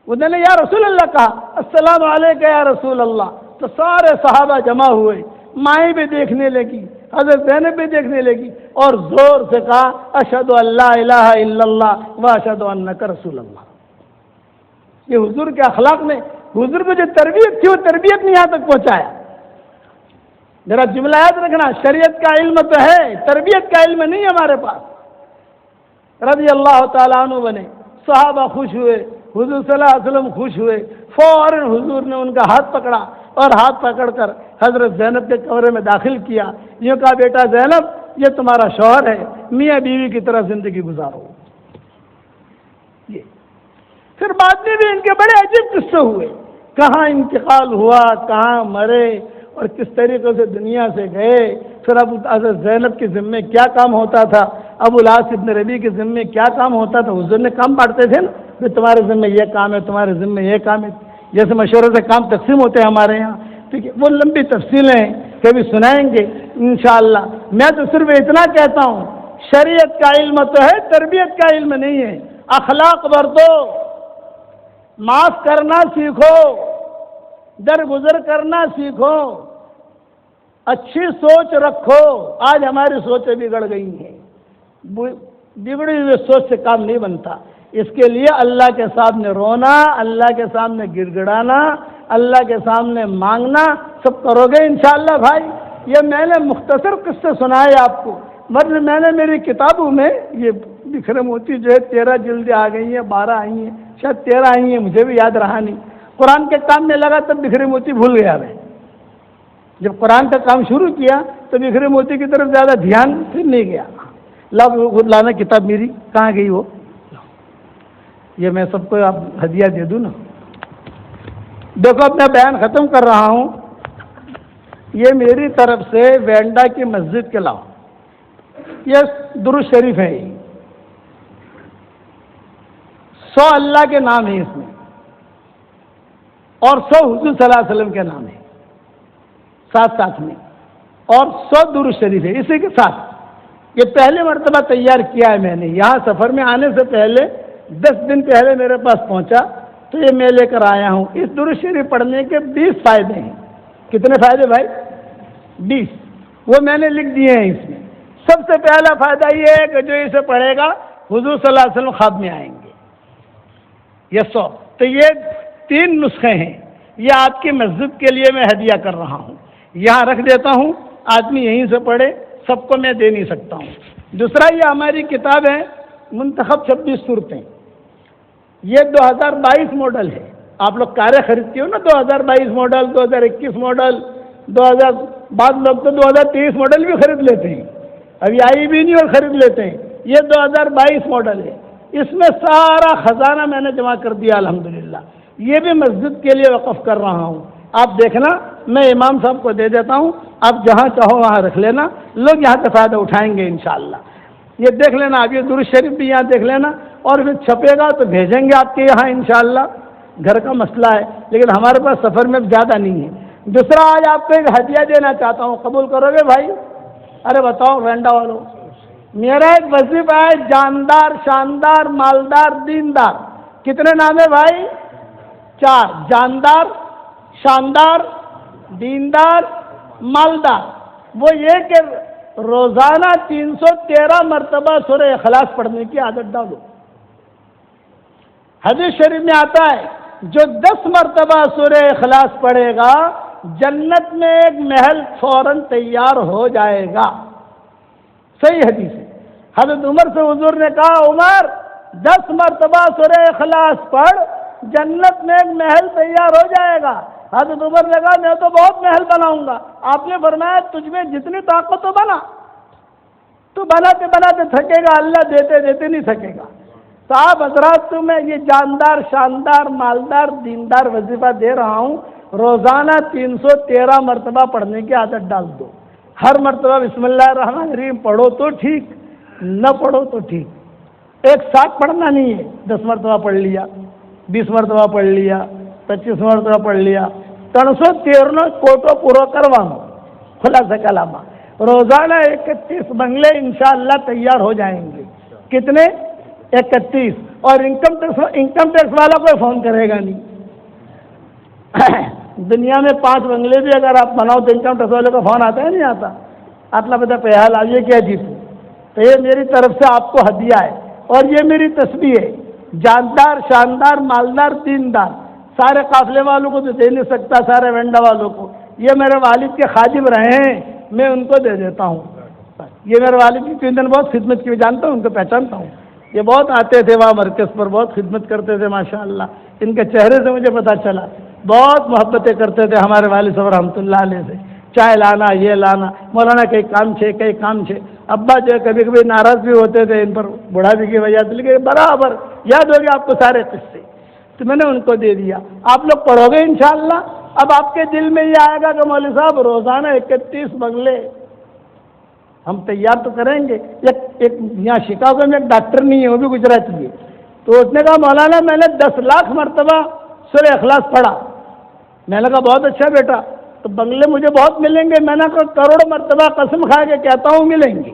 انہوں نے یا رسول اللہ کہا السلام علیکم یا رسول اللہ، تو سارے صحابہ جمع ہوئے، مائیں بھی دیکھنے لگی، حضرت زینب بھی دیکھنے لگی، اور زور سے کہا اشہد ان لا الہ الا اللہ و اشہد انک رسول اللہ۔ یہ حضور کے اخلاق میں، حضور میں جو تربیت تھی وہ تربیت نے یہاں تک پہنچایا۔ ذرا جملہ یاد رکھنا، شریعت کا علم تو ہے، تربیت کا علم نہیں ہمارے پاس۔ رضی اللہ تعالیٰ عنہ بنے، صحابہ خوش ہوئے، حضور صلی اللہ علیہ وسلم خوش ہوئے، فوراً حضور نے ان کا ہاتھ پکڑا اور ہاتھ پکڑ کر حضرت زینب کے کمرے میں داخل کیا، یہ کہا بیٹا زینب یہ تمہارا شوہر ہے، میاں بیوی کی طرح زندگی گزارو۔ یہ پھر بعد میں بھی ان کے بڑے عجیب قصے ہوئے، کہاں انتقال ہوا، کہاں مرے، اور کس طریقے سے دنیا سے گئے۔ پھر اب حضرت زینب کے ذمے کیا کام ہوتا تھا، ابو العاص ابن ربیع کے ذمے کیا کام ہوتا تھا، حضور نے کام بانٹتے تھے نا، کہ تمہارے ذمے یہ کام ہے، تمہارے ذمے یہ کام ہے، جیسے مشورے سے کام تقسیم ہوتے ہیں ہمارے یہاں، ٹھیک ہے۔ وہ لمبی تفصیلیں ہیں، کبھی سنائیں گے انشاءاللہ۔ میں تو صرف اتنا کہتا ہوں، شریعت کا علم تو ہے، تربیت کا علم نہیں ہے۔ اخلاق برتو، معاف کرنا سیکھو، درگزر کرنا سیکھو، اچھی سوچ رکھو۔ آج ہماری سوچیں بگڑ گئی ہیں، بگڑی ہوئی سوچ سے کام نہیں بنتا۔ اس کے لیے اللہ کے سامنے رونا، اللہ کے سامنے گڑ گڑانا، اللہ کے سامنے مانگنا، سب کرو گے انشاءاللہ بھائی۔ یہ میں نے مختصر قصے سنائے آپ کو، مطلب میں نے میری کتابوں میں یہ بکھرے موتی جو ہے 13 جلدیں آ گئی ہیں، 12 آئی ہیں، شاید 13 آئی ہیں، مجھے بھی یاد رہا نہیں۔ قرآن کے کام میں لگا تب بکھرے موتی بھول گیا میں، جب قرآن کا کام شروع کیا تو بکھرے موتی کی طرف زیادہ دھیان پھر نہیں گیا۔ لانا کتاب میری کہاں گئی وہ، یہ میں سب کو آپ ہدیہ دے دوں نا۔ دیکھو اپنا بیان ختم کر رہا ہوں، یہ میری طرف سے وینڈا کی مسجد کے لاؤ، یہ درود شریف ہے، 100 اللہ کے نام ہیں اس میں، اور 100 حضور صلی اللہ علیہ وسلم کے نام ہیں ساتھ ساتھ میں، اور 100 درود شریف ہے اسی کے ساتھ۔ یہ پہلے مرتبہ تیار کیا ہے میں نے، یہاں سفر میں آنے سے پہلے 10 دن پہلے میرے پاس پہنچا تو یہ میں لے کر آیا ہوں۔ اس درود شریف پڑھنے کے 20 فائدے ہیں۔ کتنے فائدے بھائی؟ 20، وہ میں نے لکھ دیے ہیں اس میں۔ سب سے پہلا فائدہ یہ ہے کہ جو اسے پڑھے گا حضور صلی اللہ علیہ وسلم خواب میں آئیں گے، یہ 100۔ تو یہ 3 نسخے ہیں، یہ آپ کی مسجد کے لیے میں ہدیہ کر رہا ہوں، یہاں رکھ دیتا ہوں، آدمی یہیں سے پڑھے، سب کو میں دے نہیں سکتا ہوں۔ دوسرا یہ ہماری کتاب ہے منتخب 26 صورتیں، یہ 2022 ماڈل ہے۔ آپ لوگ کاریں خریدتے ہو نا، 2022 ماڈل، 2021 ماڈل، 2000، بعض لوگ تو 2023 ماڈل بھی خرید لیتے ہیں، ابھی آئی بھی نہیں اور خرید لیتے ہیں۔ یہ 2022 ماڈل ہے، اس میں سارا خزانہ میں نے جمع کر دیا الحمدللہ۔ یہ بھی مسجد کے لیے وقف کر رہا ہوں، آپ دیکھنا، میں امام صاحب کو دے دیتا ہوں، آپ جہاں چاہو وہاں رکھ لینا، لوگ یہاں سے فائدہ اٹھائیں گے انشاءاللہ۔ یہ دیکھ لینا، آپ یہ درود شریف بھی یہاں دیکھ لینا، اور پھر چھپے گا تو بھیجیں گے آپ کے یہاں انشاءاللہ، گھر کا مسئلہ ہے، لیکن ہمارے پاس سفر میں زیادہ نہیں ہے۔ دوسرا آج آپ کو ایک ہدیہ دینا چاہتا ہوں، قبول کرو گے بھائی؟ ارے بتاؤ وینڈا والوں، میرا ایک وظیفہ ہے جاندار، شاندار، مالدار، دیندار۔ کتنے نام ہے بھائی؟ 4، جاندار، شاندار، دیندار، مالدار۔ وہ یہ کہ روزانہ 313 مرتبہ سورہ اخلاص پڑھنے کی عادت ڈالو۔ حدیث شریف میں آتا ہے جو 10 مرتبہ سورہ اخلاص پڑھے گا جنت میں ایک محل فوراً تیار ہو جائے گا، صحیح حدیث ہے۔ حضرت عمر سے حضور نے کہا عمر 10 مرتبہ سورہ اخلاص پڑھ، جنت میں ایک محل تیار ہو جائے گا۔ حضرت عمر نے کہا میں تو بہت محل بناؤں گا۔ آپ نے فرمایا تجھ میں جتنی طاقت ہو بنا، تو بناتے بناتے تھکے گا، اللہ دیتے دیتے نہیں تھکے گا۔ صاحب حضرات تمہیں یہ جاندار شاندار مالدار دیندار وظیفہ دے رہا ہوں، روزانہ 313 مرتبہ پڑھنے کی عادت ڈال دو۔ ہر مرتبہ بسم اللہ الرحمن الرحیم پڑھو تو ٹھیک، نہ پڑھو تو ٹھیک۔ ایک ساتھ پڑھنا نہیں ہے، 10 مرتبہ پڑھ لیا، 20 مرتبہ پڑھ لیا، 25 مرتبہ پڑھ لیا، 313 کوٹو پورا کروانا۔ خلاصہ کلامہ روزانہ 31 بنگلے انشاءاللہ تیار ہو جائیں گے۔ کتنے؟ 31۔ اور انکم ٹیکس والا کوئی فون کرے گا نہیں۔ دنیا میں 5 بنگلے بھی اگر آپ بناؤ تو انکم ٹیکس والے کا فون آتا ہے نہیں آتا؟ آتلا پتہ پیال آئیے کیا جیتو، تو یہ میری طرف سے آپ کو ہدیہ ہے، اور یہ میری تسبیح ہے۔ جاندار شاندار مالدار دیندار سارے قافلے والوں کو تو دے نہیں سکتا، سارے وینڈا والوں کو، یہ میرے والد کے خادم رہے ہیں، میں ان کو دے دیتا ہوں۔ یہ میرے والد کی 3 دن بہت خدمت کی، جانتا ہوں، ان کو پہچانتا ہوں۔ یہ بہت آتے تھے وہاں مرکز پر، بہت خدمت کرتے تھے ماشاءاللہ، ان کے چہرے سے مجھے پتہ چلا، بہت محبتیں کرتے تھے ہمارے والد صاحب رحمۃ اللہ علیہ سے، چائے لانا یہ لانا، مولانا کئی کام چھے۔ ابا جو ہے کبھی کبھی ناراض بھی ہوتے تھے ان پر، بڑھاپے کی وجہ سے، لیکن برابر یاد ہوگی آپ کو سارے قصے، تو میں نے ان کو دے دیا۔ آپ لوگ پڑھو گے انشاءاللہ۔ اب آپ کے دل میں یہ آئے گا کہ مولوی صاحب روزانہ 31 بنگلے ہم تیار تو کریں گے۔ ایک یہاں شکاگو میں ایک ڈاکٹر نہیں ہے، وہ بھی گجراتی ہے، تو اس نے کہا مولانا میں نے 10 لاکھ مرتبہ سورہ اخلاص پڑھا۔ میں نے کہا بہت اچھا بیٹا، تو بنگلے مجھے بہت ملیں گے؟ میں نے کہا کروڑ مرتبہ قسم کھا کے کہتا ہوں ملیں گے،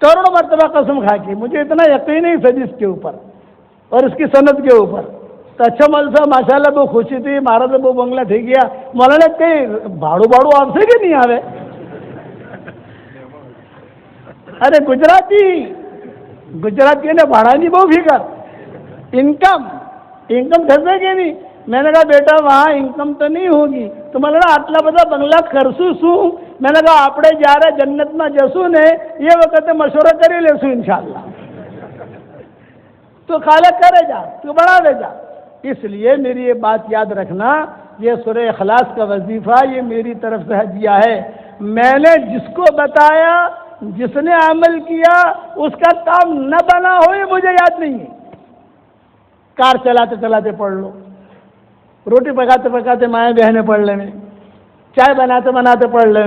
کروڑ مرتبہ قسم کھا کے، مجھے اتنا یقین ہے اس حدیث کے اوپر اور اس کی سند کے اوپر۔ تو اچھا مول صاحب ماشاءاللہ بہت خوشی تھی، مارا تو وہ بنگلہ ٹھیک گیا۔ مولانا کہیں بھاڑو آپ سے کہ نہیں آوے؟ ارے گجراتی نے بھاڑا نہیں بہو فکر، انکم گھسے گی نہیں۔ میں نے کہا بیٹا وہاں انکم تو نہیں ہوگی، تو میں نے کہا آٹلا بدا بنگلہ کرسو سو، میں نے کہا آپ جا رہے جنت میں جسو نے یہ وقت مشورہ کری لے سو انشاءاللہ، تو خالق کرے جا، تو بڑھا دے جا۔ اس لیے میری یہ بات یاد رکھنا، یہ سورہ اخلاص کا وظیفہ یہ میری طرف سے ہدیہ ہے۔ میں نے جس کو بتایا، جس نے عمل کیا، اس کا کام نہ بنا ہو یہ مجھے یاد نہیں ہے۔ کار چلاتے چلاتے پڑھ لو، روٹی پکاتے پکاتے مائیں بہنیں پڑھ لیں، چائے بناتے بناتے پڑھ لیں،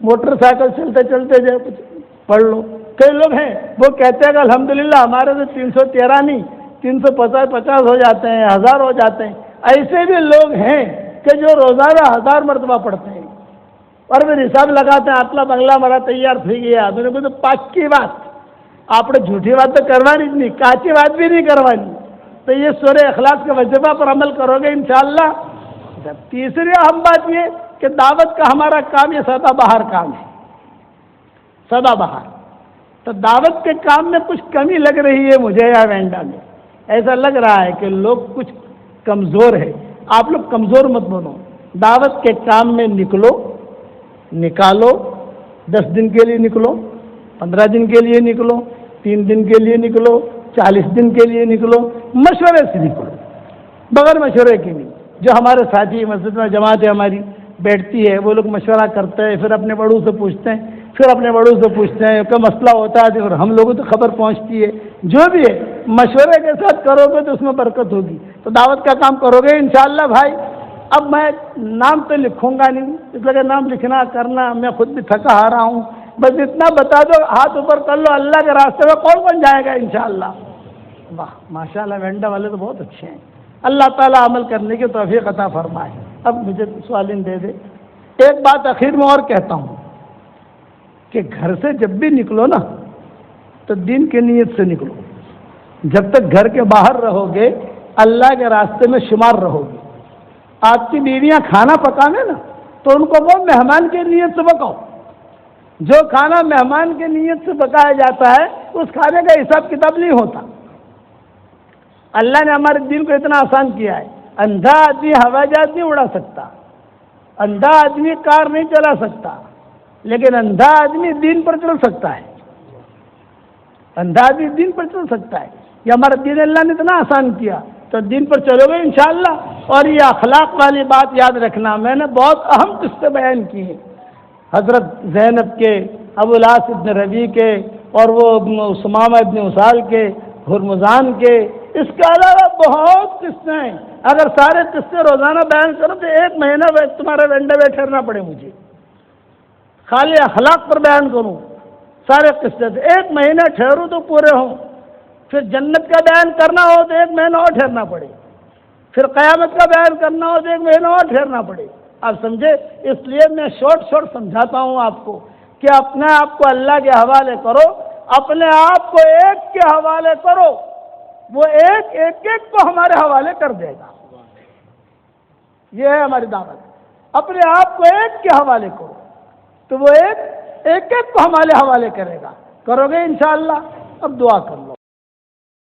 موٹر سائیکل چلتے چلتے جو پڑھ لو۔ کئی لوگ ہیں وہ کہتے ہیں کہ الحمدللہ ہمارے تو 313 نہیں 350 ہو جاتے ہیں، 1000 ہو جاتے ہیں۔ ایسے بھی لوگ ہیں کہ جو روزانہ 1000 مرتبہ پڑھتے ہیں، اور پھر حساب لگاتے ہیں آتلا بنگلہ ہمارا تیار تھی گیا۔ میں نے کہا تو پاکی بات، آپ نے جھوٹی بات تو کروانی نہیں، کاچی بات بھی نہیں کروانی۔ تو یہ سورہ اخلاص کے وظیفہ پر عمل کرو گے انشاءاللہ۔ تیسری اہم بات یہ کہ دعوت کا ہمارا کام یہ سدا بہار کام ہے، سدا بہار۔ تو دعوت کے کام میں کچھ کمی لگ رہی ہے مجھے یا وینڈا میں، ایسا لگ رہا ہے کہ لوگ کچھ کمزور ہے۔ آپ لوگ کمزور مت بنو، دعوت کے کام میں نکالو، 10 دن کے لیے نکلو، 15 دن کے لیے نکلو، 3 دن کے لیے نکلو، 40 دن کے لیے نکلو، مشورے سے نکلو، بغیر مشورے کی نہیں۔ جو ہمارے ساتھی مسجد میں جماعت ہماری بیٹھتی ہے، وہ لوگ مشورہ کرتے ہیں، پھر اپنے بڑوں سے پوچھتے ہیں، کہ مسئلہ ہوتا ہے، اور ہم لوگوں تو خبر پہنچتی ہے۔ جو بھی ہے مشورے کے ساتھ کرو گے تو اس میں برکت ہوگی۔ تو دعوت کا کام کرو گے انشاءاللہ بھائی۔ اب میں نام تو لکھوں گا نہیں، اس لیے نام لکھنا کرنا میں خود بھی تھکا آ رہا ہوں، بس اتنا بتا دو، ہاتھ اوپر کر لو، اللہ کے راستے میں کون جائے گا انشاءاللہ۔ واہ ماشاءاللہ وینڈا والے تو بہت اچھے ہیں، اللہ تعالیٰ عمل کرنے کی توفیق عطا فرمائے۔ اب مجھے سوالین دے دے۔ ایک بات اخیر میں اور کہتا ہوں کہ گھر سے جب بھی نکلو نا تو دین کی نیت سے نکلو۔ جب تک گھر کے باہر رہو گے اللہ کے راستے میں شمار رہو گے۔ آپ کی بیویاں کھانا پکانے نا تو ان کو وہ مہمان کی نیت سے پکاؤ۔ جو کھانا مہمان کی نیت سے پکایا جاتا ہے اس کھانے کا حساب کتاب نہیں ہوتا۔ اللہ نے ہمارے دین کو اتنا آسان کیا ہے، اندھا آدمی ہوائی جہاز نہیں اڑا سکتا، اندھا آدمی کار نہیں چلا سکتا، لیکن اندھا آدمی دین پر چل سکتا ہے، اندھا آدمی دین پر چل سکتا ہے۔ یہ ہمارا دین اللہ نے اتنا آسان کیا، تو دین پر چلو گے انشاءاللہ۔ اور یہ اخلاق والی بات یاد رکھنا، میں نے بہت اہم قصے بیان کیے، حضرت زینب کے، ابو العاص ابن ربیع کے، اور وہ ثمامہ ابن اسال کے، ہرمزان کے، اس کے علاوہ بہت قصے ہیں. اگر سارے قصے روزانہ بیان کرو تو 1 مہینہ تمہارے ونڈے میں ٹھہرنا پڑے مجھے. خالی اخلاق پر بیان کروں سارے قصے، تو 1 مہینہ ٹھہروں تو پورے ہوں. پھر جنت کا بیان کرنا ہو تو 1 مہینہ اور ٹھہرنا پڑے. پھر قیامت کا بیان کرنا ہو تو 1 مہینہ اور ٹھہرنا پڑے. آپ سمجھے؟ اس لیے میں شارٹ سمجھاتا ہوں آپ کو کہ اپنے آپ کو اللہ کے حوالے کرو، اپنے آپ کو ایک کے حوالے کرو، وہ ایک کو ہمارے حوالے کر دے گا. یہ ہے ہماری دعوت. اپنے آپ کو ایک کے حوالے کرو تو وہ ایک کو ہمارے حوالے کرے گا. کرو گے انشاءاللہ؟ اب دعا کرو.